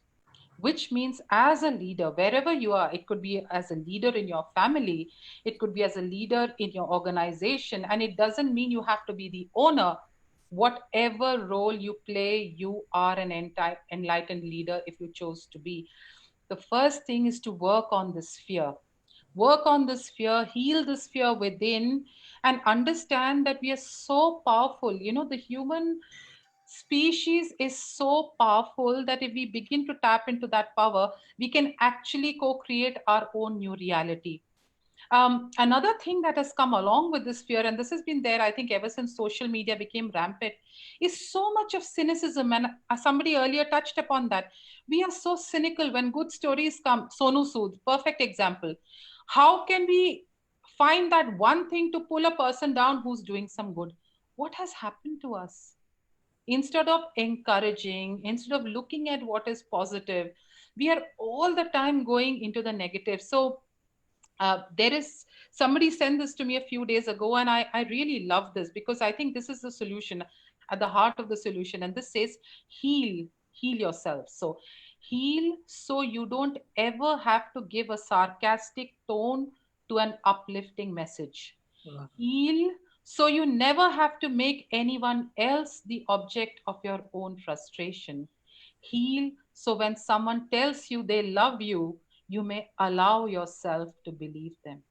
Which means, as a leader, wherever you are, it could be as a leader in your family, it could be as a leader in your organization, and it doesn't mean you have to be the owner. Whatever role you play, you are an enlightened leader if you chose to be. The first thing is to work on this fear. Work on this fear, heal this fear within, and understand that we are so powerful. The human species is so powerful that if we begin to tap into that power, we can actually co-create our own new reality. Another thing that has come along with this fear, and this has been there, I think, ever since social media became rampant, is so much of cynicism. And somebody earlier touched upon that. We are so cynical when good stories come. Sonu Sood, perfect example. How can we find that one thing to pull a person down who's doing some good? What has happened to us? Instead of encouraging, instead of looking at what is positive, we are all the time going into the negative. So there is somebody sent this to me a few days ago, and I really love this because I think this is the solution, at the heart of the solution. And this says, heal yourself. So heal so you don't ever have to give a sarcastic tone to an uplifting message. Wow. Heal so you never have to make anyone else the object of your own frustration. Heal so when someone tells you they love you, you may allow yourself to believe them.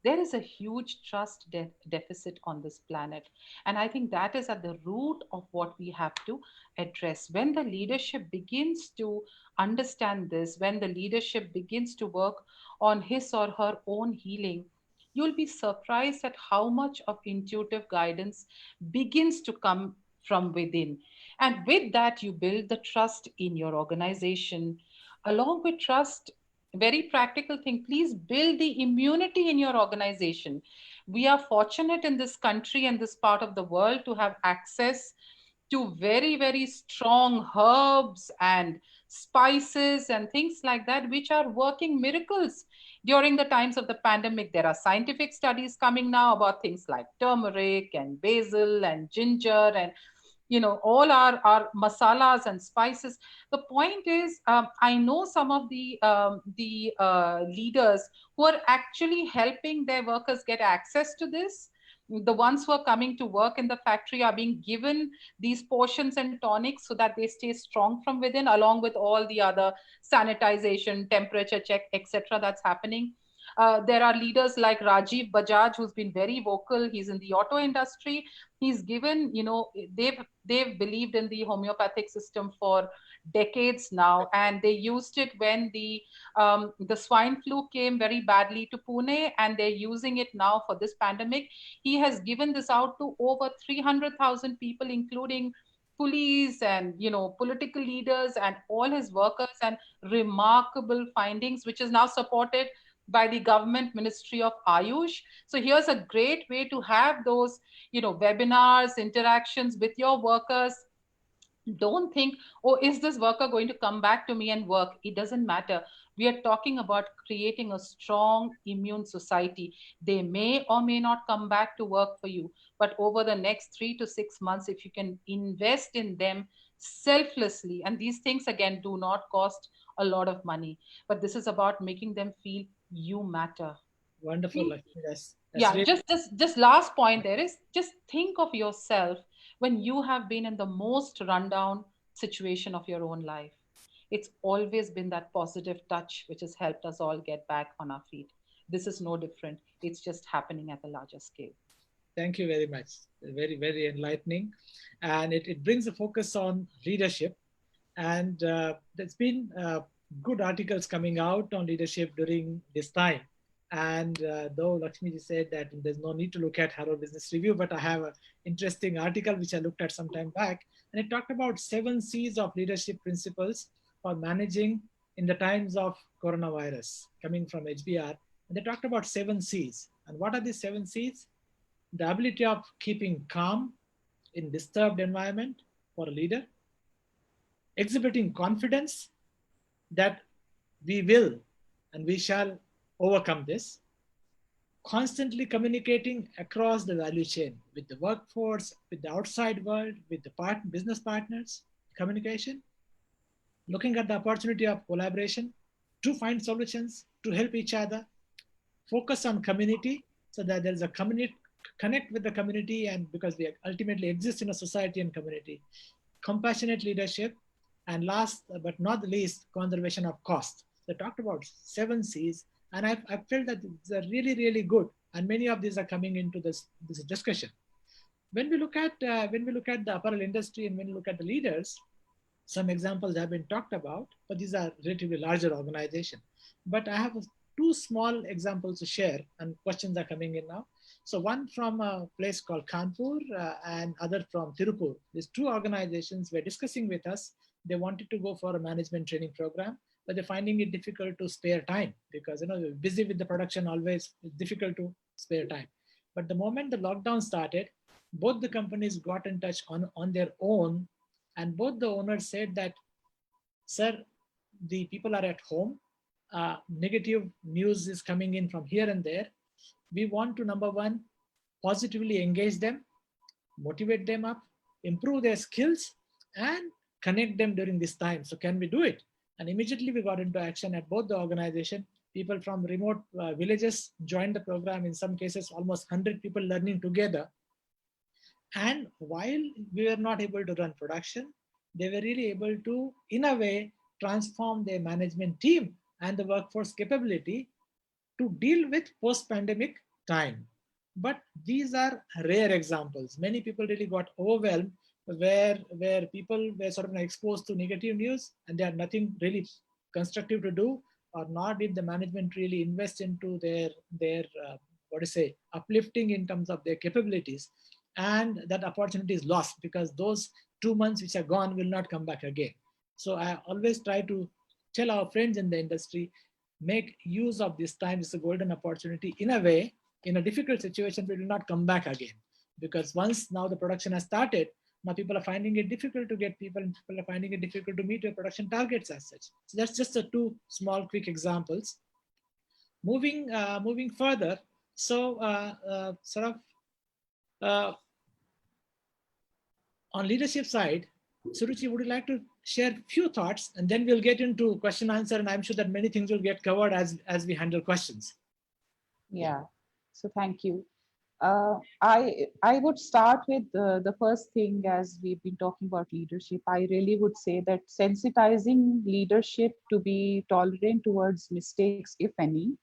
There is a huge trust deficit on this planet. And I think that is at the root of what we have to address. When the leadership begins to understand this, when the leadership begins to work on his or her own healing, you'll be surprised at how much of intuitive guidance begins to come from within. And with that, you build the trust in your organization. Along with trust, very practical thing, please build the immunity in your organization. We are fortunate in this country and this part of the world to have access to very, very strong herbs and spices and things like that, which are working miracles during the times of the pandemic. There are scientific studies coming now about things like turmeric and basil and ginger and all our masalas and spices. The point is, I know some of the leaders who are actually helping their workers get access to this. The ones who are coming to work in the factory are being given these potions and tonics so that they stay strong from within, along with all the other sanitization, temperature check, etc. that's happening. There are leaders like Rajiv Bajaj, who's been very vocal. He's in the auto industry. He's given, they've believed in the homeopathic system for decades now, and they used it when the swine flu came very badly to Pune, and they're using it now for this pandemic. He has given this out to over 300,000 people, including police and political leaders and all his workers, and remarkable findings, which is now supported by the government Ministry of Ayush. So here's a great way to have those webinars, interactions with your workers. Don't think, oh, is this worker going to come back to me and work? It doesn't matter. We are talking about creating a strong immune society. They may or may not come back to work for you, but over the next 3 to 6 months, if you can invest in them selflessly, and these things again do not cost a lot of money, but this is about making them feel you matter. Wonderful, Lakshmi. That's Yeah, really just last point there is, just think of yourself when you have been in the most rundown situation of your own life. It's always been that positive touch which has helped us all get back on our feet. This is no different. It's just happening at a larger scale. Thank you very much. Very, very enlightening. And it brings a focus on leadership. And there's been good articles coming out on leadership during this time. And though Lakshmi said that there's no need to look at Harvard Business Review, but I have an interesting article which I looked at some time back. And it talked about 7 C's of leadership principles for managing in the times of coronavirus, coming from HBR. And they talked about 7 C's. And what are these 7 C's? The ability of keeping calm in disturbed environment for a leader, exhibiting confidence that we will and we shall overcome this, constantly communicating across the value chain with the workforce, with the outside world, with the business partners, communication, looking at the opportunity of collaboration to find solutions, to help each other, focus on community so that there's a community, connect with the community, and because we ultimately exist in a society and community, compassionate leadership, and last but not the least, conservation of cost. They talked about 7 C's, and I felt that it's really, really good. And many of these are coming into this discussion. When we look at the apparel industry and when we look at the leaders, some examples have been talked about, but these are relatively larger organizations. But I have 2 small examples to share, and questions are coming in now. So one from a place called Kanpur and other from Tirupur. These 2 organizations were discussing with us. They wanted to go for a management training program, but they're finding it difficult to spare time because they're busy with the production. Always it's difficult to spare time. But the moment the lockdown started, both the companies got in touch on their own, and both the owners said that, sir, the people are at home. Negative news is coming in from here and there. We want to, number one, positively engage them, motivate them up, improve their skills, and connect them during this time. So can we do it? And immediately we got into action at both the organization. People from remote villages joined the program. In some cases, almost 100 people learning together. And while we were not able to run production, they were really able to, in a way, transform their management team and the workforce capability to deal with post-pandemic time. But these are rare examples. Many people really got overwhelmed where people were sort of exposed to negative news and they had nothing really constructive to do, or nor did the management really invest into their uplifting in terms of their capabilities. And that opportunity is lost because those 2 months which are gone will not come back again. So I always try to tell our friends in the industry, make use of this time. It's a golden opportunity in a way. In a difficult situation, we will not come back again, because once now the production has started, now people are finding it difficult to get people, and people are finding it difficult to meet your production targets as such. So that's just a two small quick examples. Moving further, so uh, on leadership side, Suruchi, would you like to share a few thoughts, and then we'll get into question answer, and I'm sure that many things will get covered as we handle questions. Yeah. So thank you. I would start with the first thing, as we've been talking about leadership. I really would say that sensitizing leadership to be tolerant towards mistakes, if any,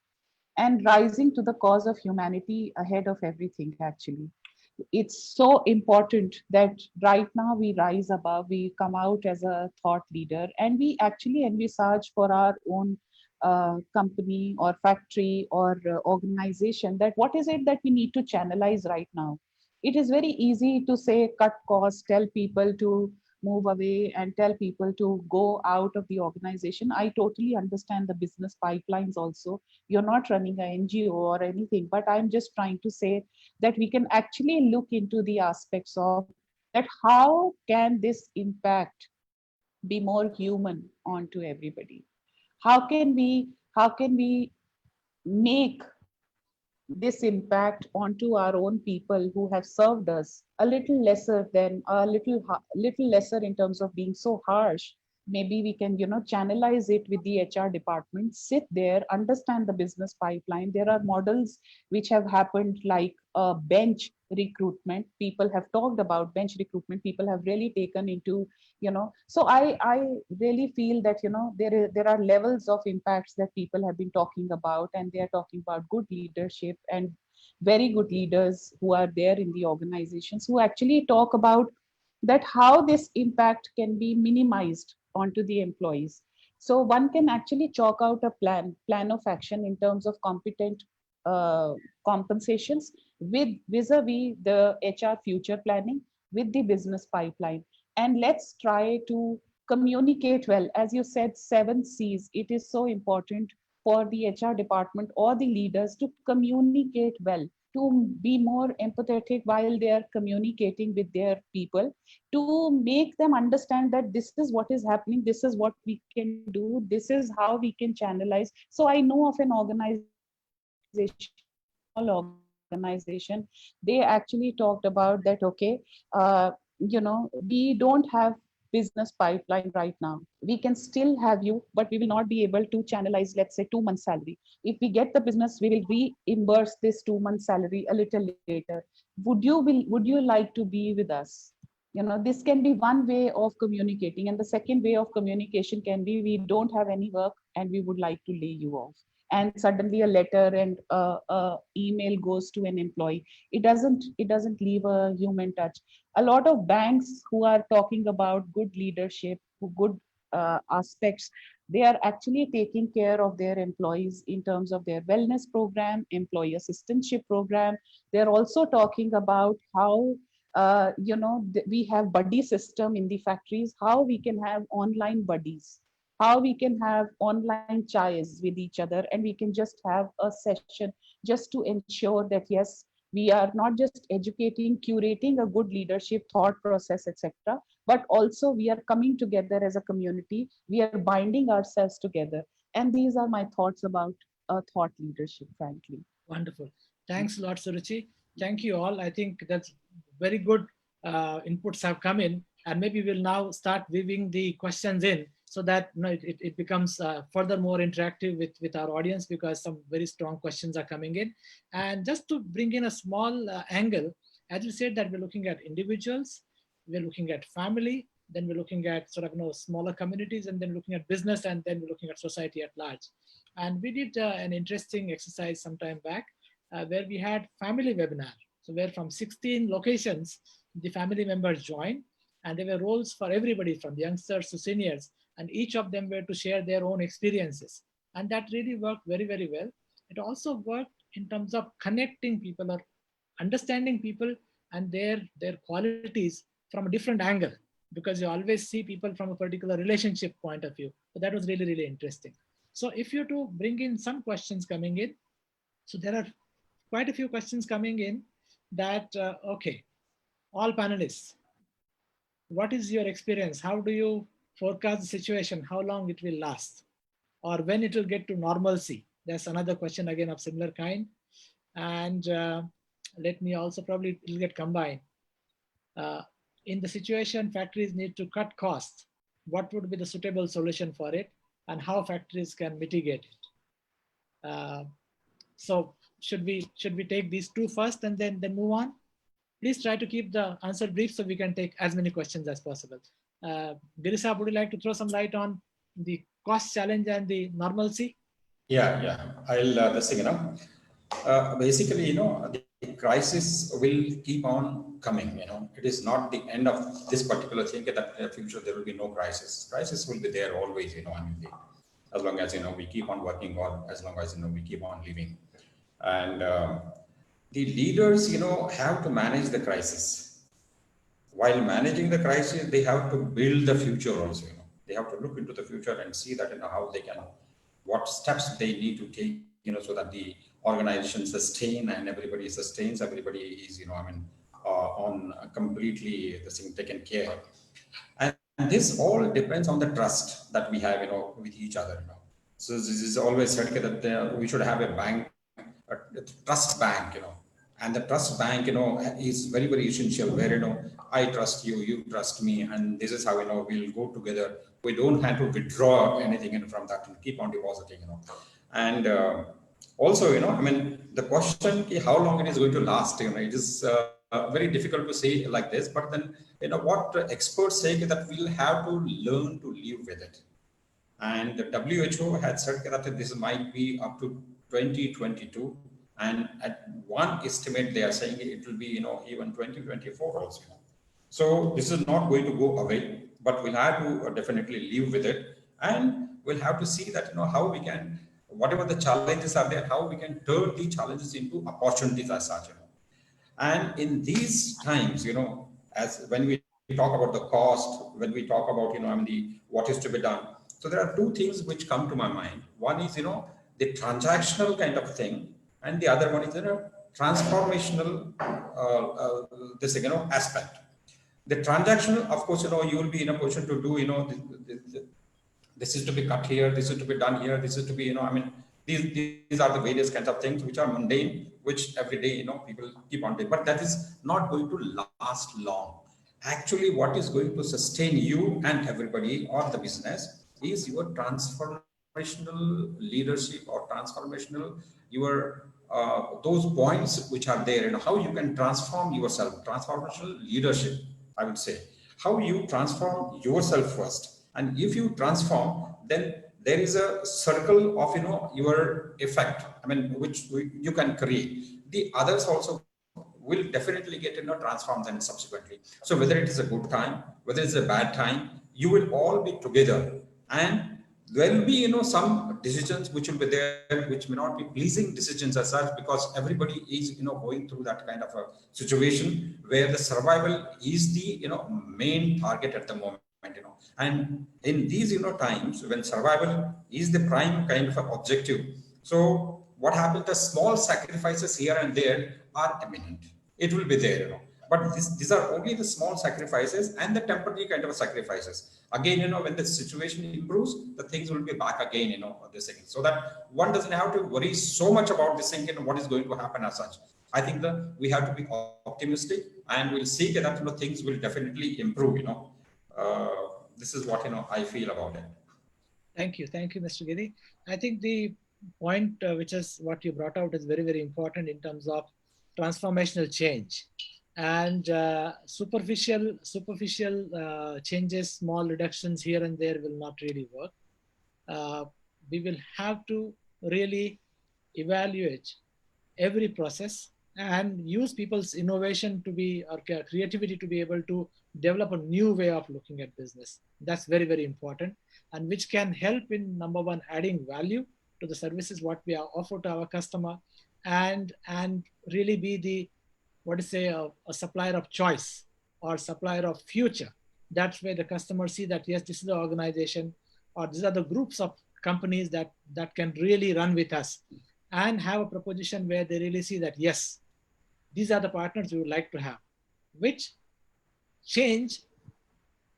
and rising to the cause of humanity ahead of everything, actually. It's so important that right now we rise above, we come out as a thought leader, and we actually envisage for our own company or factory or organization, that what is it that we need to channelize right now. It is very easy to say cut costs, tell people to move away, and tell people to go out of the organization. I totally understand the business pipelines also. You're not running an NGO or anything, but I'm just trying to say that we can actually look into the aspects of that, how can this impact be more human onto everybody. How can we make this impact onto our own people who have served us a little lesser than a little lesser in terms of being so harsh. Maybe we can, channelize it with the HR department, sit there, understand the business pipeline. There are models which have happened, like bench recruitment. People have talked about bench recruitment. People have really taken into, so I really feel that, there are levels of impacts that people have been talking about, and they are talking about good leadership and very good leaders who are there in the organizations, who actually talk about that how this impact can be minimized onto the employees. So one can actually chalk out a plan of action in terms of competent uh, compensations with vis-a-vis the HR future planning with the business pipeline. And let's try to communicate well. As you said, 7 C's. It is so important for the HR department or the leaders to communicate well, to be more empathetic while they are communicating with their people, to make them understand that this is what is happening, this is what we can do, this is how we can channelize. So I know of an organization, very small organization. They actually talked about that, okay, we don't have business pipeline right now. We can still have you, but we will not be able to channelize, let's say, 2 months salary. If we get the business, we will reimburse this 2 months salary a little later. Would you like to be with us? This can be one way of communicating. And the second way of communication can be, we don't have any work and we would like to lay you off. And suddenly a letter and a email goes to an employee. It doesn't leave a human touch. A lot of banks who are talking about good leadership, good aspects, they are actually taking care of their employees in terms of their wellness program, employee assistantship program. They're also talking about how we have buddy system in the factories, how we can have online buddies, how we can have online chais with each other, and we can just have a session just to ensure that, yes, we are not just educating, curating a good leadership thought process, etc., but also we are coming together as a community, we are binding ourselves together. And these are my thoughts about thought leadership, frankly. Wonderful. Thanks a lot, Suruchi. Thank you all. I think that's very good inputs have come in, and maybe we'll now start weaving the questions in, so that it becomes further more interactive with our audience, because some very strong questions are coming in. And just to bring in a small angle, as you said, that we're looking at individuals, we're looking at family, then we're looking at sort of smaller communities, and then looking at business, and then we're looking at society at large. And we did an interesting exercise some time back, where we had family webinar. So where from 16 locations, the family members joined, and there were roles for everybody from youngsters to seniors, and each of them were to share their own experiences. And that really worked very, very well. It also worked in terms of connecting people or understanding people and their qualities from a different angle, because you always see people from a particular relationship point of view. So that was really, really interesting. So if you to bring in some questions coming in, so there are quite a few questions coming in that, okay, all panelists, what is your experience? How do you forecast the situation? How long it will last? Or when it will get to normalcy? That's another question again of similar kind. And let me also probably it will get combined. Uh, in the situation factories need to cut costs, what would be the suitable solution for it and how factories can mitigate it? So should we take these two first and then move on? Please try to keep the answer brief so we can take as many questions as possible. Giri, would you like to throw some light on the cost challenge and the normalcy? Yeah. I'll this thing, basically, the crisis will keep on coming. It is not the end of this particular thing that in the future there will be no crisis. Crisis will be there always. As long as we keep on working, or as long as we keep on living, and the leaders have to manage the crisis. While managing the crisis, they have to build the future also. They have to look into the future and see that how they can, what steps they need to take, so that the organization sustain and everybody sustains. Everybody is, on completely the thing taken care. And this all depends on the trust that we have, with each other. So this is always said that we should have a bank, a trust bank, and the trust bank, is very, very essential, where, I trust you, you trust me, and this is how, we'll go together. We don't have to withdraw anything from that and keep on depositing, And also, the question, how long it is going to last, it is very difficult to say like this, but then, what experts say that we'll have to learn to live with it. And the WHO had said that this might be up to 2022. And at one estimate, they are saying it will be, even 2024 also. So this is not going to go away, but we'll have to definitely live with it. And we'll have to see that, how we can, whatever the challenges are there, how we can turn the challenges into opportunities as such. And in these times, as when we talk about the cost, when we talk about, what is to be done. So there are two things which come to my mind. One is, the transactional kind of thing, and the other one is, transformational, aspect. The transactional, of course, you will be in a position to do, this is to be cut here, this is to be done here, this is to be, these are the various kinds of things which are mundane, which every day, people keep on doing, but that is not going to last long. Actually, what is going to sustain you and everybody or the business is your transformational leadership, or transformational, your those points which are there, and how you can transform yourself. Transformational leadership, I would say, how you transform yourself first. And if you transform, then there is a circle of, your effect, which you can create. The others also will definitely get, transformed then subsequently. So whether it is a good time, whether it's a bad time, you will all be together. And there will be, some decisions which will be there, which may not be pleasing decisions as such, because everybody is, going through that kind of a situation where the survival is the, main target at the moment. And in these, times when survival is the prime kind of objective, so what happens, the small sacrifices here and there are imminent. It will be there, but these are only the small sacrifices and the temporary kind of sacrifices. Again, when the situation improves, the things will be back again, this thing. So that one doesn't have to worry so much about this thing and what is going to happen as such. I think that we have to be optimistic, and we'll see that, things will definitely improve, this is what, I feel about it. Thank you, Mr. Giri. I think the point, which is what you brought out, is very, very important in terms of transformational change. And superficial changes, small reductions here and there will not really work. We will have to really evaluate every process and use people's innovation to be, or creativity to be able to develop a new way of looking at business. That's very, very important, and which can help in, number one, adding value to the services what we offer to our customer, and really be the, what to say, a supplier of choice or supplier of future. That's where the customers see that, yes, this is the organization, or these are the groups of companies that can really run with us and have a proposition where they really see that, yes, these are the partners we would like to have, which change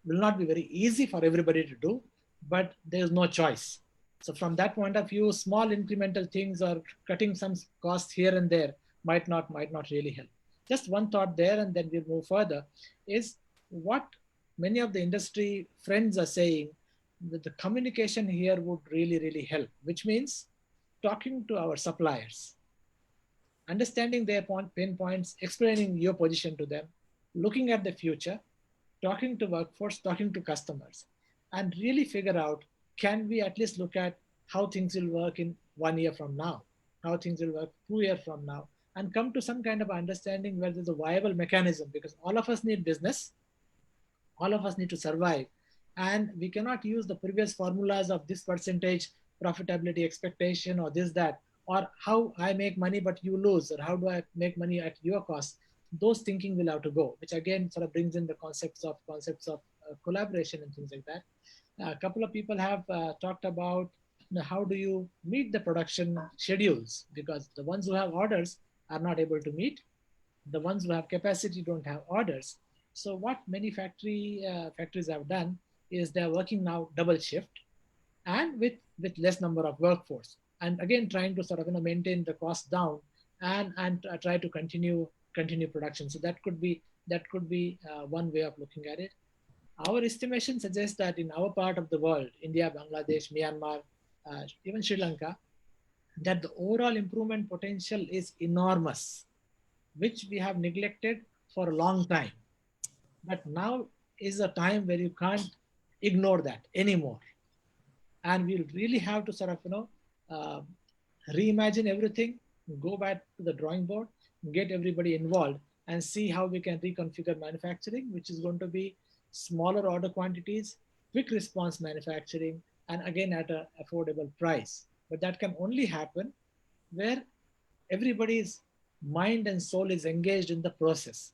will not be very easy for everybody to do, but there's no choice. So from that point of view, small incremental things or cutting some costs here and there might not really help. Just one thought there, and then we'll move further, is what many of the industry friends are saying, that the communication here would really, really help, which means talking to our suppliers, understanding their pain points, explaining your position to them, looking at the future, talking to workforce, talking to customers, and really figure out, can we at least look at how things will work in 1 year from now, how things will work 2 years from now, and come to some kind of understanding where there's a viable mechanism, because all of us need business, all of us need to survive, and we cannot use the previous formulas of this percentage profitability expectation or this that, or how I make money but you lose, or how do I make money at your cost. Those thinking will have to go, which again sort of brings in the concepts of collaboration and things like that. A couple of people have talked about, how do you meet the production schedules, because the ones who have orders are not able to meet, the ones who have capacity don't have orders. So what many factories have done is they're working now double shift, and with less number of workforce, and again trying to sort of maintain the cost down, and try to continue production. So that could be one way of looking at it. Our estimation suggests that in our part of the world, India, Bangladesh, Myanmar, even Sri Lanka, that the overall improvement potential is enormous, which we have neglected for a long time. But now is a time where you can't ignore that anymore, and we'll really have to sort of uh, reimagine everything, go back to the drawing board, get everybody involved, and see how we can reconfigure manufacturing, which is going to be smaller order quantities, quick response manufacturing, and again at an affordable price. But that can only happen where everybody's mind and soul is engaged in the process,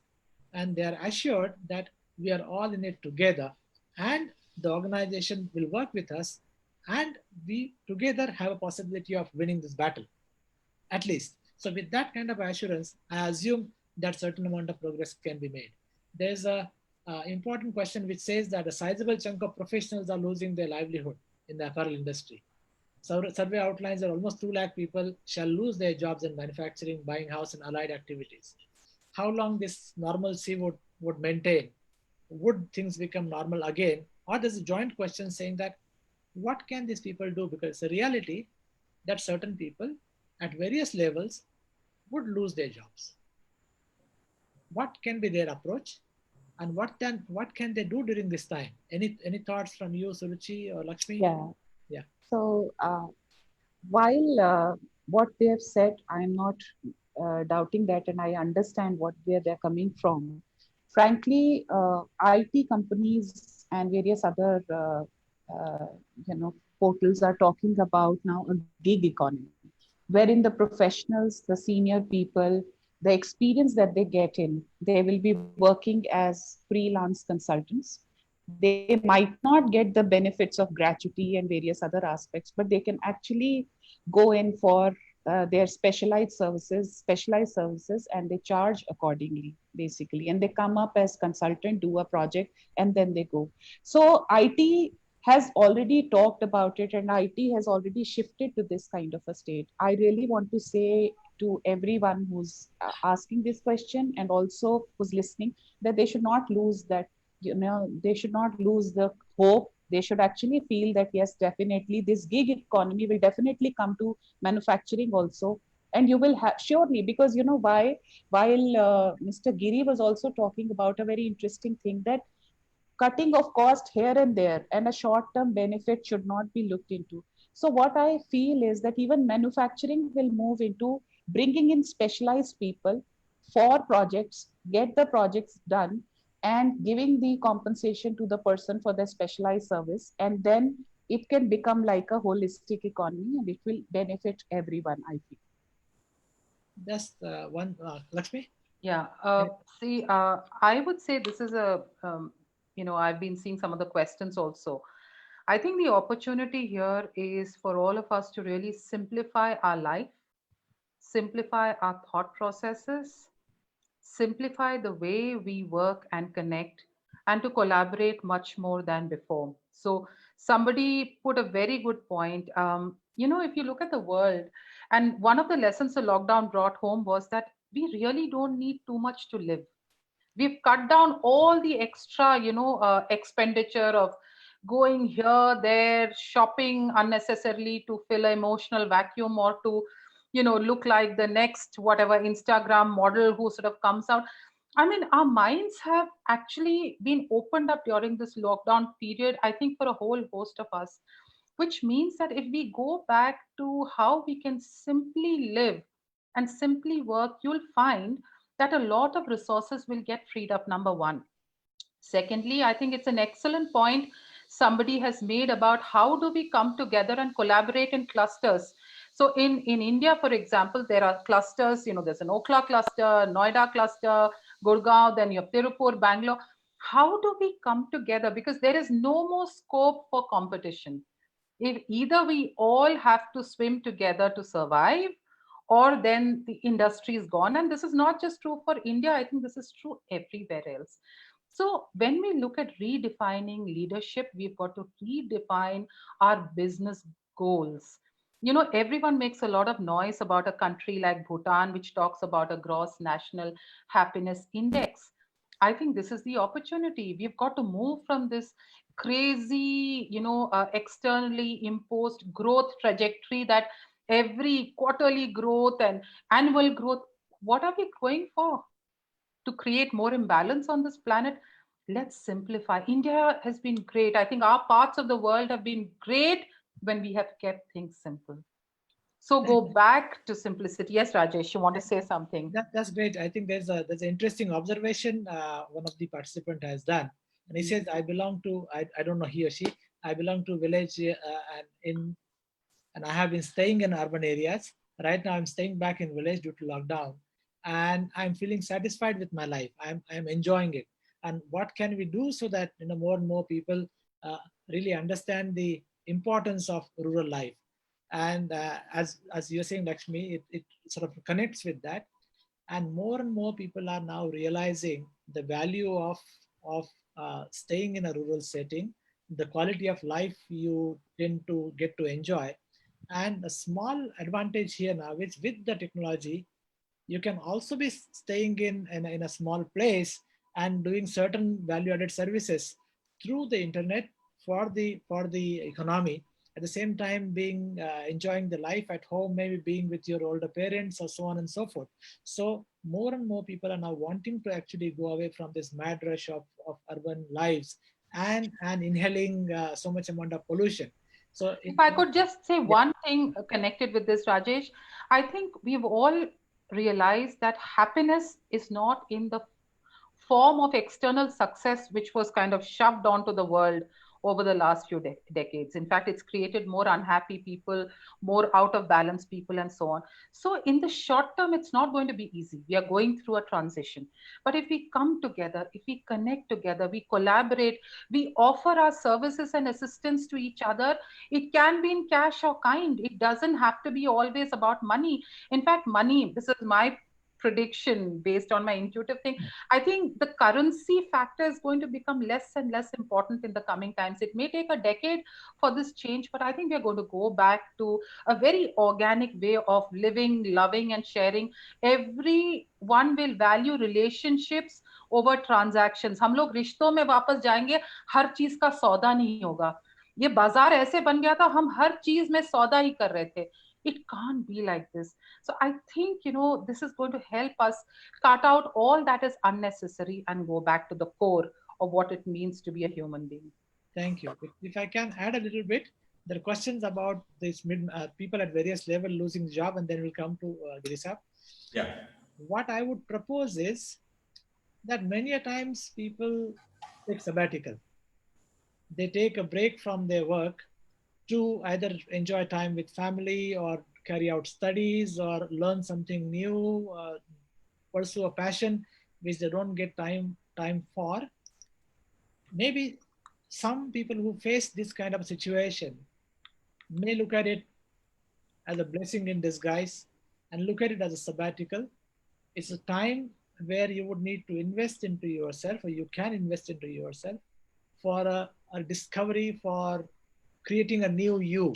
and they are assured that we are all in it together, and the organization will work with us, and we together have a possibility of winning this battle, at least. So with that kind of assurance, I assume that certain amount of progress can be made. There's a important question which says that a sizable chunk of professionals are losing their livelihood in the apparel industry. So survey outlines that almost 2 lakh people shall lose their jobs in manufacturing, buying house, and allied activities. How long this normalcy would maintain? Would things become normal again? Or there's a joint question saying that, what can these people do? Because it's a reality that certain people at various levels would lose their jobs. What can be their approach? And what can they do during this time? Any thoughts from you, Suruchi or Lakshmi? Yeah. Yeah. So while what they have said, I'm not doubting that, and I understand where they're coming from. Frankly, IT companies and various other portals are talking about now a gig economy, wherein the professionals, the senior people, the experience that they get in, they will be working as freelance consultants. They might not get the benefits of gratuity and various other aspects, but they can actually go in for their specialized services, and they charge accordingly, basically. And they come up as consultant, do a project, and then they go. So IT has already talked about it, and IT has already shifted to this kind of a state. I really want to say to everyone who's asking this question and also who's listening, that they should not lose that, they should not lose the hope. They should actually feel that, yes, definitely this gig economy will definitely come to manufacturing also. And you will have surely, because why, while Mr. Giri was also talking about a very interesting thing, that cutting of cost here and there and a short term benefit should not be looked into. So what I feel is that even manufacturing will move into bringing in specialized people for projects, get the projects done, and giving the compensation to the person for their specialized service. And then it can become like a holistic economy, and it will benefit everyone, I feel. Just one, Lakshmi? Yeah. See, I would say this is I've been seeing some of the questions also. I think the opportunity here is for all of us to really simplify our life, simplify our thought processes, simplify the way we work and connect, and to collaborate much more than before. So, somebody put a very good point. If you look at the world, and one of the lessons the lockdown brought home was that we really don't need too much to live. We've cut down all the extra expenditure of going here there, shopping unnecessarily to fill an emotional vacuum, or to look like the next whatever Instagram model who sort of comes out. I mean, our minds have actually been opened up during this lockdown period, I think, for a whole host of us, which means that if we go back to how we can simply live and simply work, you'll find that a lot of resources will get freed up, number one. Secondly, I think it's an excellent point somebody has made about how do we come together and collaborate in clusters. So in India, for example, there are clusters, there's an Okla cluster, Noida cluster, Gurgaon, then you have Tirupur, Bangalore. How do we come together? Because there is no more scope for competition. If either we all have to swim together to survive, or then the industry is gone. And this is not just true for India, I think this is true everywhere else. So when we look at redefining leadership, we've got to redefine our business goals. Everyone makes a lot of noise about a country like Bhutan, which talks about a gross national happiness index. I think this is the opportunity. We've got to move from this crazy, externally imposed growth trajectory that every quarterly growth and annual growth. What are we going for? To create more imbalance on this planet? Let's simplify. India has been great. I think our parts of the world have been great when we have kept things simple. So go back to simplicity. Yes, Rajesh, you want to say something? That's great. I think there's an interesting observation one of the participant has done, and he says, "I belong to I don't know he or she. I belong to village and I have been staying in urban areas. Right now, I'm staying back in village due to lockdown, and I'm feeling satisfied with my life. I'm enjoying it. And what can we do so that more and more people really understand the importance of rural life? And as you're saying, Lakshmi, it sort of connects with that. And more people are now realizing the value of staying in a rural setting, the quality of life you tend to get to enjoy. And a small advantage here now is with the technology, you can also be staying in a small place and doing certain value-added services through the internet for the economy. At the same time, being enjoying the life at home, maybe being with your older parents or so on and so forth. So more and more people are now wanting to actually go away from this mad rush of urban lives and inhaling so much amount of pollution. So if I could just say one thing connected with this, Rajesh, I think we've all realized that happiness is not in the form of external success, which was kind of shoved onto the world over the last few decades. In fact, it's created more unhappy people, more out of balance people, and so on. So, in the short term, it's not going to be easy. We are going through a transition. But if we come together, if we connect together, we collaborate, we offer our services and assistance to each other, it can be in cash or kind. It doesn't have to be always about money. In fact, money, this is my prediction based on my intuitive thing. I think the currency factor is going to become less and less important in the coming times. It may take a decade for this change, but I think we're going to go back to a very organic way of living, loving, and sharing. Everyone will value relationships over transactions. हम लोग रिश्तों में वापस जाएंगे, हर चीज का सौदा नहीं होगा. ये बाजार ऐसे बन गया था, हम हर चीज में सौदा ही कर रहे थे. It can't be like this. So I think, this is going to help us cut out all that is unnecessary and go back to the core of what it means to be a human being. Thank you. If I can add a little bit, there are questions about these people at various levels losing job, and then we'll come to Girisa. Yeah. What I would propose is that many a times people take sabbatical. They take a break from their work to either enjoy time with family or carry out studies or learn something new, pursue a passion which they don't get time for. Maybe some people who face this kind of situation may look at it as a blessing in disguise and look at it as a sabbatical. It's a time where you would need to invest into yourself, or you can invest into yourself for a discovery, for creating a new you.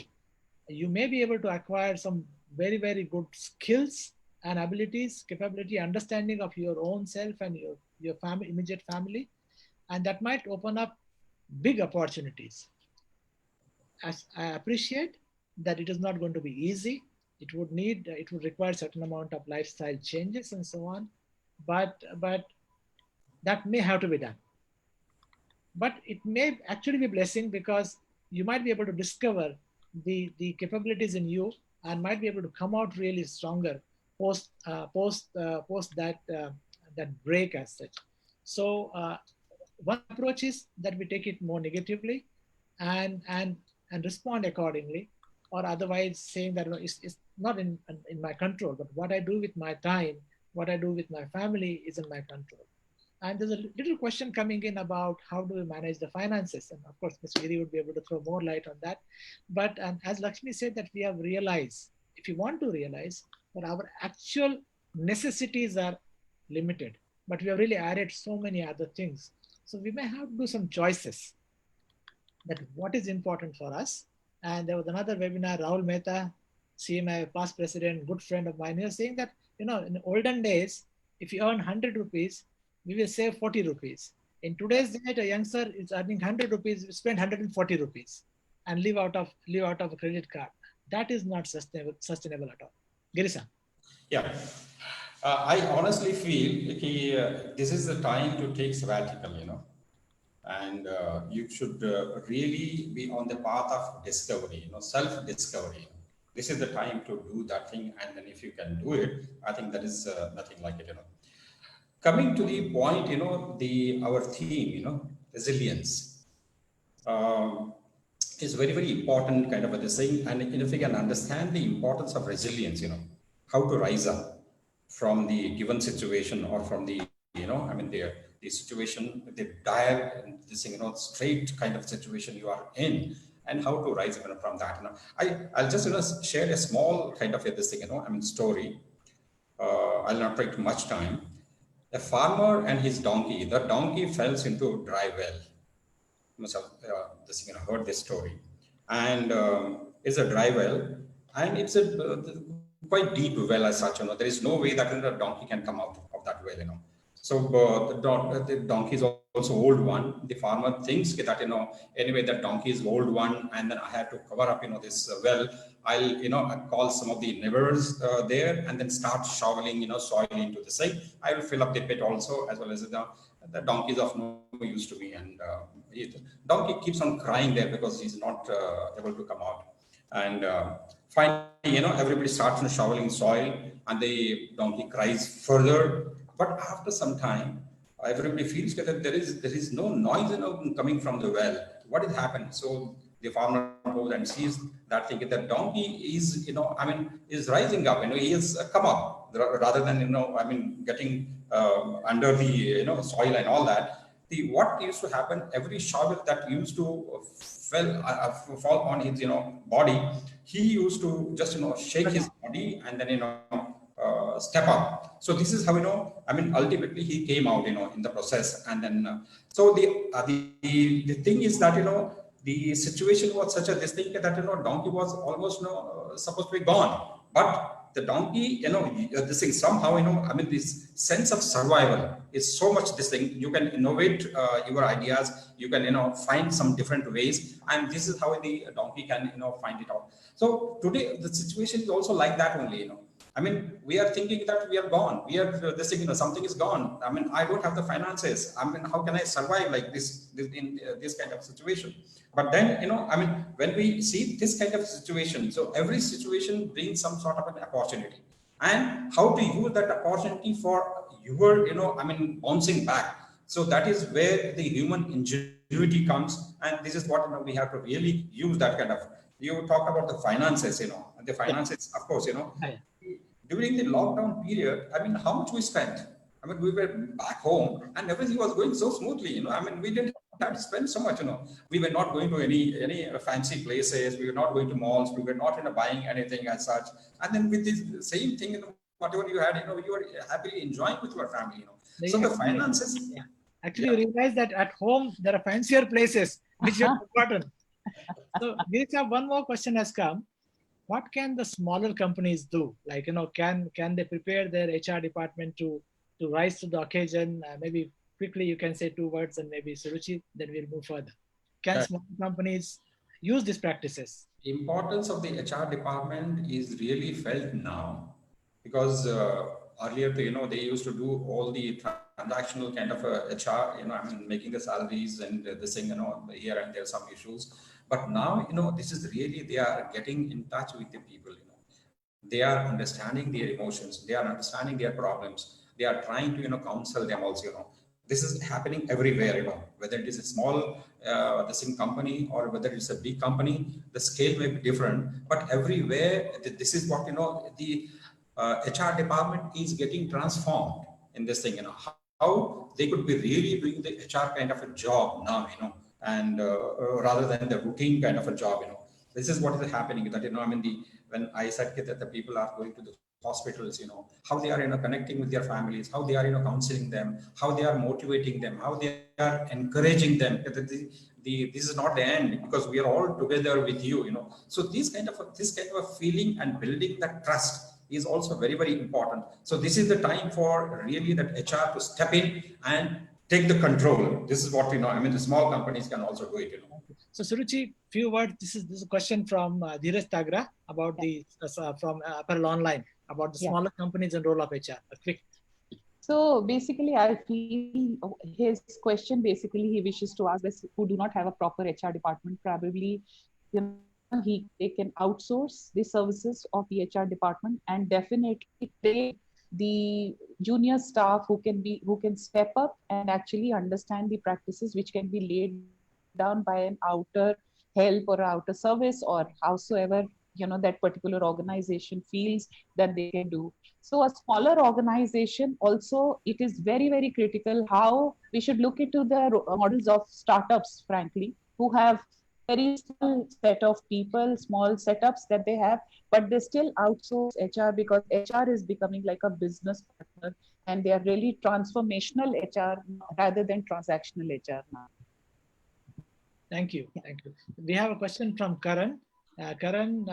You may be able to acquire some very, very good skills and abilities, capability, understanding of your own self and your family, immediate family, and that might open up big opportunities. As I appreciate that it is not going to be easy. It would require certain amount of lifestyle changes and so on, but that may have to be done. But it may actually be a blessing because you might be able to discover the capabilities in you and might be able to come out really stronger post that break as such. So one approach is that we take it more negatively and respond accordingly, or otherwise saying that, it's not in my control, but what I do with my time, what I do with my family is in my control. And there's a little question coming in about how do we manage the finances, and of course Ms. Giri would be able to throw more light on that. But as Lakshmi said, that we have realized, if you want to realize, that our actual necessities are limited, but we have really added so many other things. So we may have to do some choices, that what is important for us. And there was another webinar, Rahul Mehta, CMI past president, good friend of mine, he was saying that, in olden days, if you earn 100 rupees, we will save 40 rupees. In today's day, a youngster is earning 100 rupees, we spend 140 rupees and live out of a credit card. That is not sustainable at all. Girisa. Yeah. I honestly feel this is the time to take sabbatical, and you should really be on the path of discovery, self-discovery. This is the time to do that thing, and then if you can do it, I think that is nothing like it. Coming to the point, our theme, resilience, is very, very important kind of a thing. And if we can understand the importance of resilience, how to rise up from the given situation, or from the, the situation, the dire, this thing, straight kind of situation you are in, and how to rise up from that. I'll just, share a small kind of this thing, story. I'll not take too much time. A farmer and his donkey. The donkey fell into a dry well. You must have heard this story. And it's a dry well, and it's a quite deep well as such. There is no way that a donkey can come out of that well. So the donkey is also old one. The farmer thinks that anyway that donkey is old one, and then I have to cover up this well. I'll call some of the neighbors there, and then start shoveling soil into the site. I will fill up the pit also, as well as the donkey is of no use to me, and donkey keeps on crying there because he's not able to come out. And finally, everybody starts shoveling soil, and the donkey cries further. But after some time, everybody feels that there is no noise coming from the well. What has happened? So the farmer goes and sees that thing. The donkey is is rising up. He has come up rather than getting under the soil and all that. What used to happen, every shovel that used to fall on his body, he used to just shake his body and then step up. So this is how ultimately he came out in the process. And then so the thing is that the situation was such a this thing that donkey was almost supposed to be gone, but the donkey this thing somehow this sense of survival is so much this thing. You can innovate your ideas, you can find some different ways, and this is how the donkey can find it out. So today the situation is also like that only. We are thinking that we are gone. We are this thing, something is gone. I don't have the finances. How can I survive like this in this kind of situation? But then, when we see this kind of situation, so every situation brings some sort of an opportunity, and how to use that opportunity for your, bouncing back. So that is where the human ingenuity comes, and this is what we have to really use that kind of. You talk about the finances, the finances, of course, during the lockdown period, how much we spent? We were back home and everything was going so smoothly, we didn't have have to spend so much, we were not going to any fancy places, we were not going to malls, we were not buying anything as such. And then with this same thing, whatever you had, you were happily enjoying with your family, So the finances. Yeah. Actually, you realize that at home, there are fancier places, which you have forgotten. So, Girisha, one more question has come. What can the smaller companies do? Like, can they prepare their HR department to rise to the occasion? Maybe quickly you can say 2 words, and maybe Suruchi, then we'll move further. Can small companies use these practices? Importance of the HR department is really felt now, because earlier, they used to do all the transactional kind of HR, making the salaries and this thing, here and there some issues. But now, this is really, they are getting in touch with the people, They are understanding their emotions, they are understanding their problems, they are trying to, counsel them also, This is happening everywhere, whether it is a small, the same company, or whether it's a big company, the scale may be different, but everywhere, this is what, the HR department is getting transformed in this thing, how they could be really doing the HR kind of a job now, and rather than the routine kind of a job, This is what is happening, that, when I said that the people are going to the hospitals, how they are, connecting with their families, how they are, counseling them, how they are motivating them, how they are encouraging them. This is not the end, because we are all together with you, So this kind of a feeling and building that trust is also very, very important. So this is the time for really that HR to step in and take the control. This is what, the small companies can also do it, So Suruchi, few words. This is a question from Dheeraj Tagra about from Apparel Online, about the smaller companies and role of HR. A quick. So basically, I feel his question, basically, he wishes to ask this, who do not have a proper HR department, probably, they can outsource the services of the HR department, and definitely train the junior staff who can step up and actually understand the practices which can be laid down by an outer help or outer service, or howsoever that particular organization feels that they can do. So a smaller organization also, it is very, very critical how we should look into the models of startups, frankly, who have very small set of people, small setups that they have, but they still outsource HR, because HR is becoming like a business partner, and they are really transformational HR rather than transactional HR now. Thank you. Thank you. We have a question from Karan. Karan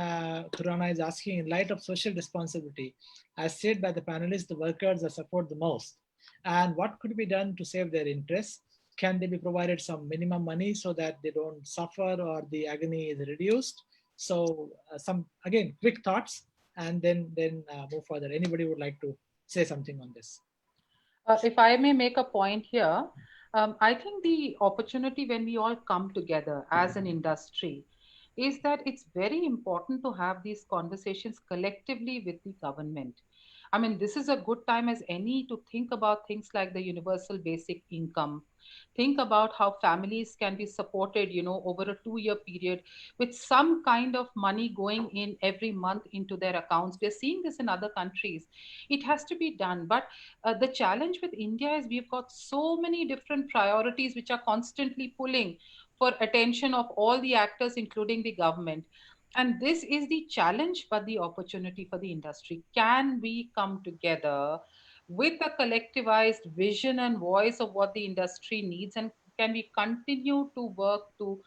Khurana is asking, in light of social responsibility, as said by the panelists, the workers are suffered the most. And what could be done to save their interests? Can they be provided some minimum money so that they don't suffer or the agony is reduced? So some, again, quick thoughts, and then move further. Anybody would like to say something on this? If I may make a point here, I think the opportunity when we all come together as an industry is that it's very important to have these conversations collectively with the government. I mean, this is a good time as any to think about things like the universal basic income. Think about how families can be supported, over a 2-year period with some kind of money going in every month into their accounts. We're seeing this in other countries. It has to be done. But the challenge with India is we've got so many different priorities which are constantly pulling for attention of all the actors, including the government. And this is the challenge, but the opportunity for the industry. Can we come together with a collectivized vision and voice of what the industry needs? And can we continue to work to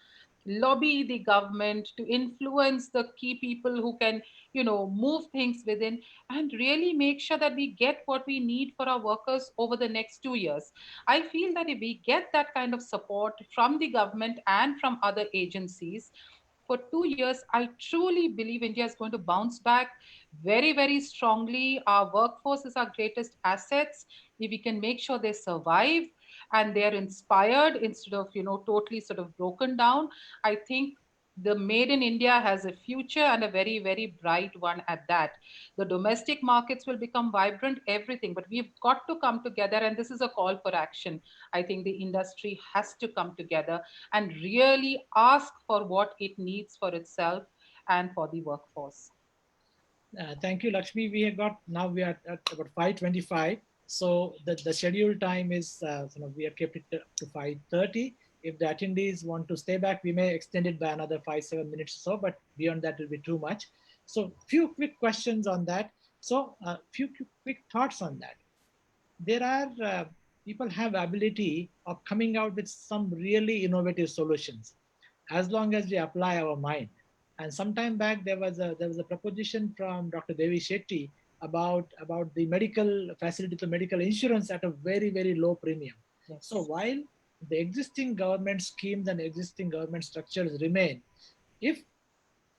lobby the government, to influence the key people who can, move things within, and really make sure that we get what we need for our workers over the next 2 years? I feel that if we get that kind of support from the government and from other agencies, for 2 years, I truly believe India is going to bounce back very, very strongly. Our workforce is our greatest assets. If we can make sure they survive and they're inspired instead of, totally sort of broken down, I think the Made in India has a future, and a very, very bright one at that. The domestic markets will become vibrant, everything, but we've got to come together, and this is a call for action. I think the industry has to come together and really ask for what it needs for itself and for the workforce. Thank you, Lakshmi. We are at about 5:25. So the scheduled time is, we have kept it to 5:30. If the attendees want to stay back, we may extend it by another 5-7 minutes or so, but beyond that will be too much. So few quick questions on that. So few quick thoughts on that. There are people have ability of coming out with some really innovative solutions as long as we apply our mind. And some time back there was a proposition from Dr. Devi Shetty about the medical facility, the medical insurance at a very low premium. Yes. So while the existing government schemes and existing government structures remain, if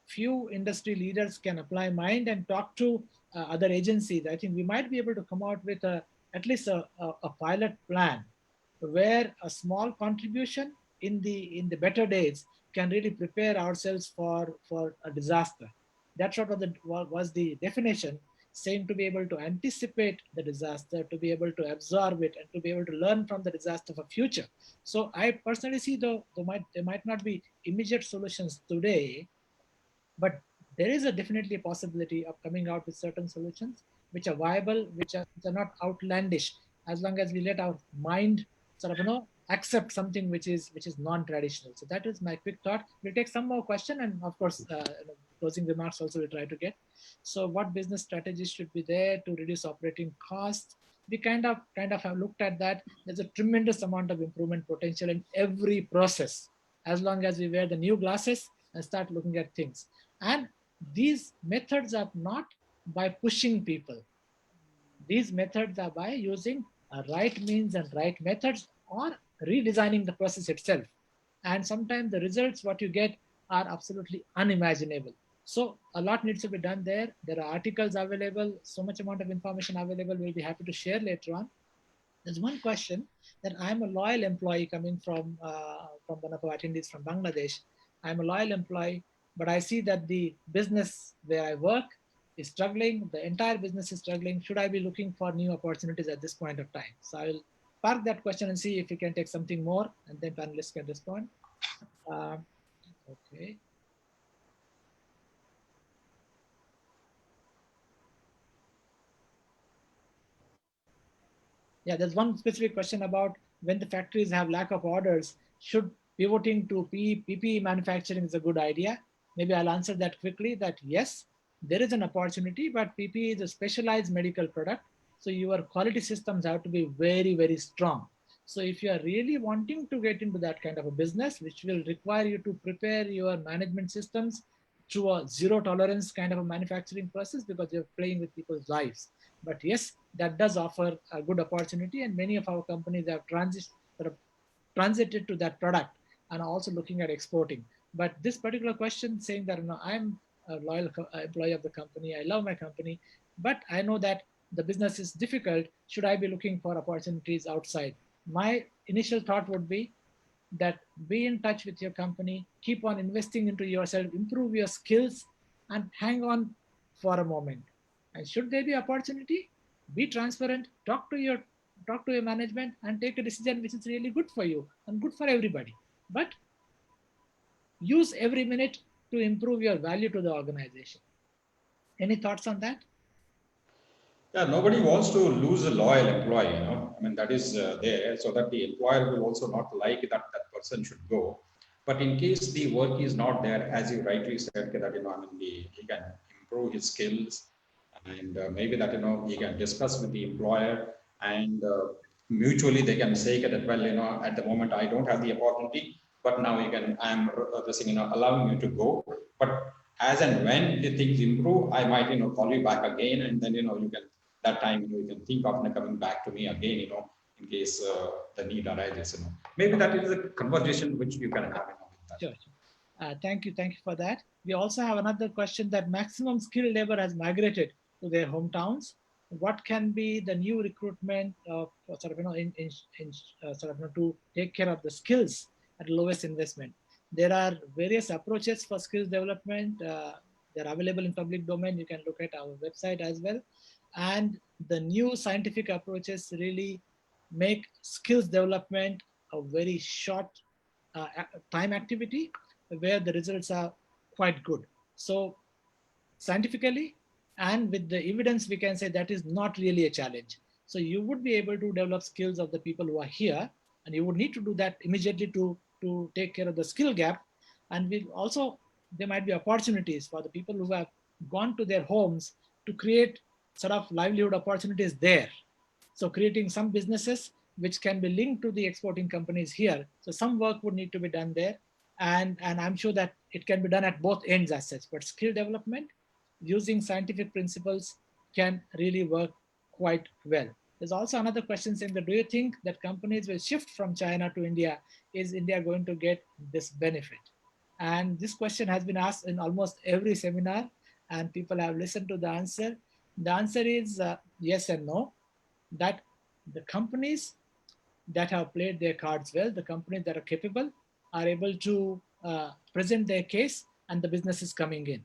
few industry leaders can apply mind and talk to other agencies, I think we might be able to come out with at least a pilot plan where a small contribution in the better days can really prepare ourselves for a disaster. That sort of was the definition, saying to be able to anticipate the disaster, to be able to absorb it, and to be able to learn from the disaster for future. So I personally see there might not be immediate solutions today, but there is definitely a possibility of coming out with certain solutions which are viable, which are not outlandish, as long as we let our mind sort of accept something which is non-traditional. So that is my quick thought. We'll take some more question, and of course closing remarks also we'll try to get. So what business strategies should be there to reduce operating costs? We kind of have looked at that. There's a tremendous amount of improvement potential in every process, as long as we wear the new glasses and start looking at things. And these methods are not by pushing people. These methods are by using right means and right methods, or redesigning the process itself. And sometimes the results what you get are absolutely unimaginable. So a lot needs to be done there. There are articles available, so much amount of information available. We'll be happy to share later on. There's one question that I'm a loyal employee coming from one of our attendees from Bangladesh. I'm a loyal employee, but I see that the business where I work is struggling. The entire business is struggling. Should I be looking for new opportunities at this point of time? So I will park that question and see if we can take something more, and then panelists can respond. Okay. Yeah, there's one specific question about when the factories have lack of orders, should pivoting to PPE manufacturing is a good idea? Maybe I'll answer that quickly, that yes, there is an opportunity, but PPE is a specialized medical product. So your quality systems have to be very strong. So if you are really wanting to get into that kind of a business, which will require you to prepare your management systems through a zero tolerance kind of a manufacturing process, because you're playing with people's lives. But yes, that does offer a good opportunity, and many of our companies have transited to that product and are also looking at exporting. But this particular question saying that I'm a loyal employee of the company, I love my company, but I know that the business is difficult. Should I be looking for opportunities outside? My initial thought would be that be in touch with your company, keep on investing into yourself, improve your skills, and hang on for a moment. And should there be opportunity, be transparent, talk to your management, and take a decision which is really good for you and good for everybody. But use every minute to improve your value to the organization. Any thoughts on that? Yeah, nobody wants to lose a loyal employee, I mean, that is there, so that the employer will also not like that person should go. But in case the work is not there, as you rightly said, that, I mean, he can improve his skills, and maybe that, he can discuss with the employer, and mutually they can say that, well, at the moment I don't have the opportunity, but now I'm allowing you to go. But as and when the things improve, I might, call you back again, and then, you can, that time, you can think of coming back to me again, in case the need arises, Maybe that is a conversation which you can have. Sure. Thank you for that. We also have another question that maximum skilled labor has migrated to their hometowns. What can be the new recruitment of to take care of the skills at lowest investment? There are various approaches for skills development. They're available in public domain. You can look at our website as well. And the new scientific approaches really make skills development a very short time activity where the results are quite good. So scientifically and with the evidence, we can say that is not really a challenge. So you would be able to develop skills of the people who are here, and you would need to do that immediately to to take care of the skill gap. And we also, there might be opportunities for the people who have gone to their homes to create sort of livelihood opportunities there. So creating some businesses which can be linked to the exporting companies here. So some work would need to be done there. And I'm sure that it can be done at both ends as such, but skill development using scientific principles can really work quite well. There's also another question saying that, do you think that companies will shift from China to India? Is India going to get this benefit? And this question has been asked in almost every seminar, and people have listened to the answer. The answer is yes and no, that the companies that have played their cards well, the companies that are capable, are able to present their case, and the business is coming in.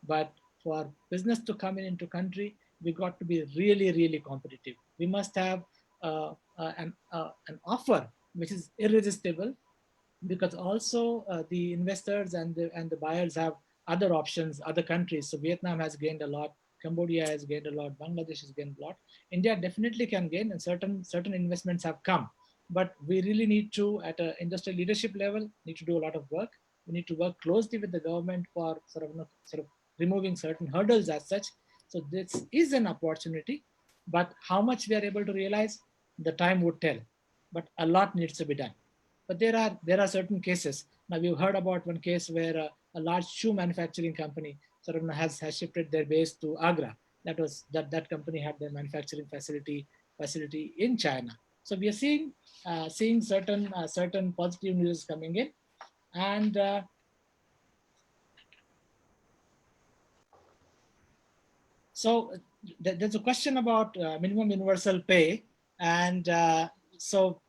But for business to come in into country, we got to be really, really competitive. We must have an offer which is irresistible, because also the investors and the buyers have other options, other countries. So Vietnam has gained a lot, Cambodia has gained a lot, Bangladesh has gained a lot. India definitely can gain, and certain investments have come. But we really need to, at an industrial leadership level, need to do a lot of work. We need to work closely with the government for sort of removing certain hurdles as such. So this is an opportunity, but how much we are able to realize, the time would tell. But a lot needs to be done. But there are certain cases. Now we've heard about one case where a large shoe manufacturing company sort of has shifted their base to Agra. That company had their manufacturing facility in China. So we are seeing certain positive news coming in, and so there's a question about minimum universal pay, and so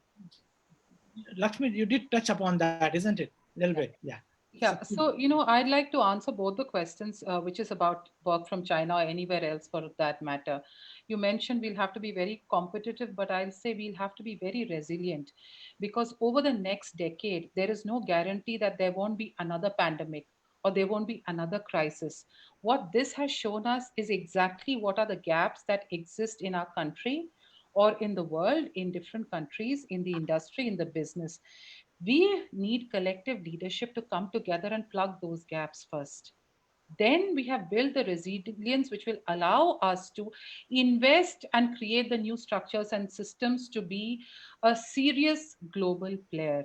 Lakshmi, you did touch upon that, isn't it? A little bit, yeah. Yeah, so I'd like to answer both the questions, which is about work from China or anywhere else for that matter. You mentioned we'll have to be very competitive, but I'll say we'll have to be very resilient, because over the next decade, there is no guarantee that there won't be another pandemic or there won't be another crisis. What this has shown us is exactly what are the gaps that exist in our country or in the world, in different countries, in the industry, in the business. We need collective leadership to come together and plug those gaps first. Then we have built the resilience which will allow us to invest and create the new structures and systems to be a serious global player.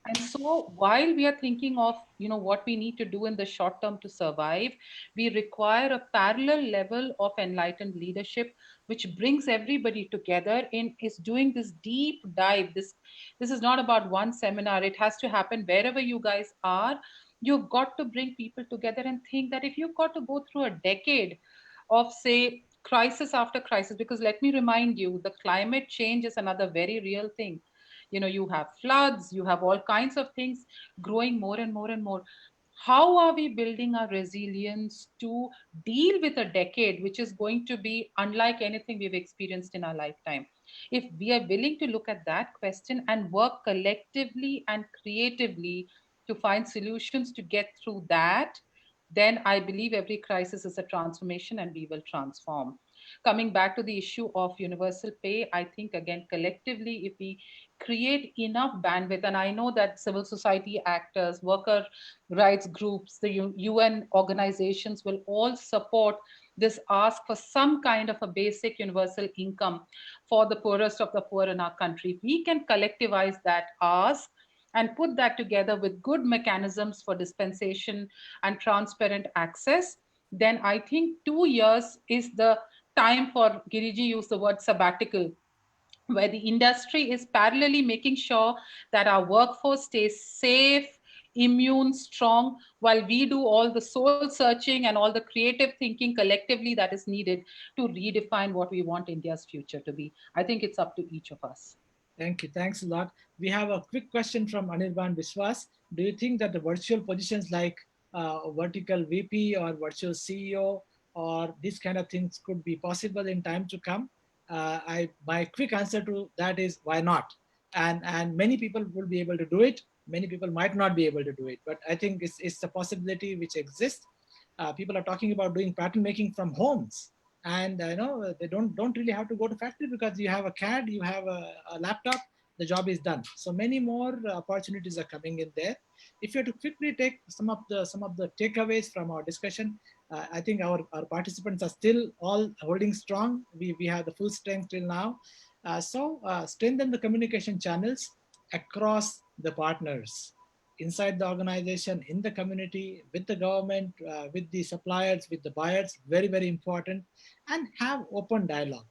And so while we are thinking of what we need to do in the short term to survive, we require a parallel level of enlightened leadership which brings everybody together in is doing this deep dive. This is not about one seminar. It has to happen wherever you guys are. You've got to bring people together and think that if you've got to go through a decade of, say, crisis after crisis, because let me remind you, the climate change is another very real thing. You have floods, you have all kinds of things growing more and more and more. How are we building our resilience to deal with a decade which is going to be unlike anything we've experienced in our lifetime? If we are willing to look at that question and work collectively and creatively to find solutions to get through that, then I believe every crisis is a transformation and we will transform. Coming back to the issue of universal pay, I think again, collectively, if we create enough bandwidth, and I know that civil society actors, worker rights groups, the UN organizations will all support this ask for some kind of a basic universal income for the poorest of the poor in our country. If we can collectivize that ask and put that together with good mechanisms for dispensation and transparent access, then I think 2 years is the time for, Giriji used the word sabbatical, where the industry is parallelly making sure that our workforce stays safe, immune, strong, while we do all the soul searching and all the creative thinking collectively that is needed to redefine what we want India's future to be. I think it's up to each of us. Thank you. Thanks a lot. We have a quick question from Anirban Biswas. Do you think that the virtual positions like vertical VP or virtual CEO or these kind of things could be possible in time to come? My quick answer to that is why not? And many people will be able to do it. Many people might not be able to do it, but I think it's a possibility which exists. People are talking about doing pattern making from homes, and they don't really have to go to factory, because you have a CAD, you have a laptop, the job is done. So many more opportunities are coming in there. If you have to quickly take some of the takeaways from our discussion, I think our participants are still all holding strong. We have the full strength till now. Strengthen the communication channels across the partners, inside the organization, in the community, with the government, with the suppliers, with the buyers, very, very important. And have open dialogue.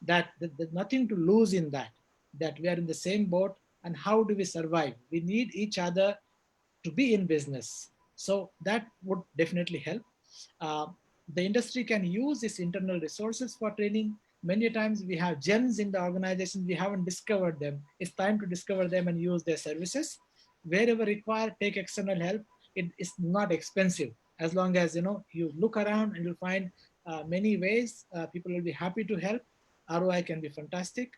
That there's nothing to lose in that we are in the same boat, and how do we survive? We need each other to be in business. So that would definitely help. Uh, the industry can use its internal resources for training. Many times we have gems in the organization, we haven't discovered them. It's time to discover them and use their services. Wherever required, take external help. It is not expensive. As long as you look around, and you'll find many ways people will be happy to help. ROI can be fantastic.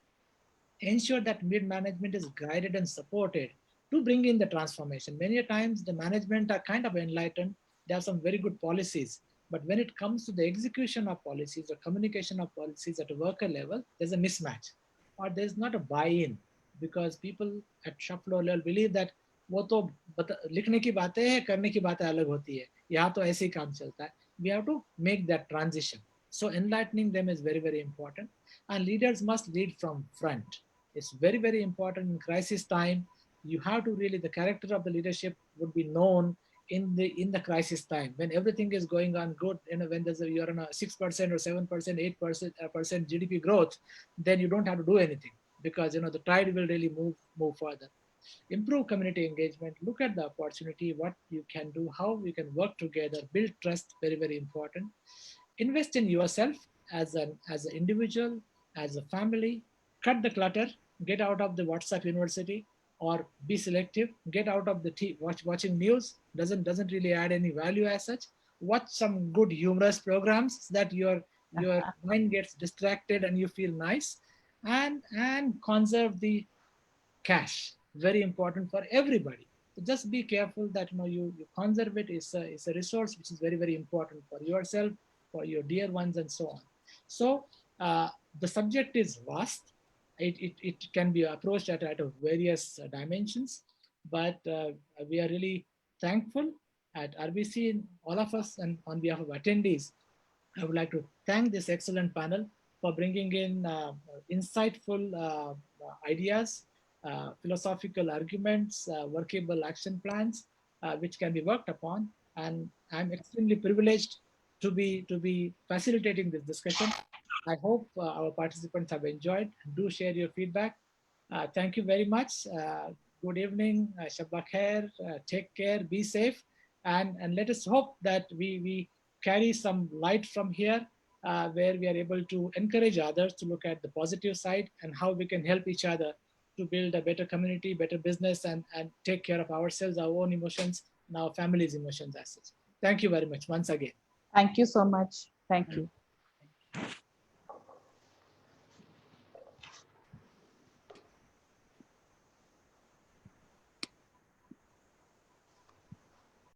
Ensure that mid management is guided and supported to bring in the transformation. Many times the management are kind of enlightened. There are some very good policies, but when it comes to the execution of policies or communication of policies at a worker level, there's a mismatch, or there's not a buy-in, because people at shop floor level believe that वो तो लिखने की बातें हैं, करने की बातें अलग होती है, यहाँ तो ऐसे ही काम चलता है. We have to make that transition. So enlightening them is very, very important. And leaders must lead from front. It's very, very important in crisis time. You have to really, the character of the leadership would be known in the crisis time, when everything is going on good. When you're on a 6% or 7%, 8% GDP growth, then you don't have to do anything, because the tide will really move further. Improve community engagement. Look at the opportunity, what you can do, how we can work together, build trust. Very, very important. Invest in yourself as an individual, as a family. Cut the clutter. Get out of the WhatsApp university, or be selective. Get out of the watching news. Doesn't really add any value as such. Watch some good humorous programs, so that your mind gets distracted and you feel nice. And conserve the cash. Very important for everybody. So just be careful that you conserve it. Is a resource which is very, very important for yourself, for your dear ones, and so on. So the subject is vast. It can be approached at various dimensions, but we are really thankful at RBC, all of us, and on behalf of attendees, I would like to thank this excellent panel for bringing in insightful ideas, philosophical arguments, workable action plans, which can be worked upon. And I'm extremely privileged to be facilitating this discussion. I hope our participants have enjoyed. Do share your feedback. Thank you very much. Good evening. Shabba khair. Take care. Be safe. And let us hope that we carry some light from here, where we are able to encourage others to look at the positive side, and how we can help each other to build a better community, better business, and take care of ourselves, our own emotions, and our family's emotions as such. Thank you very much once again. Thank you so much. Thank you.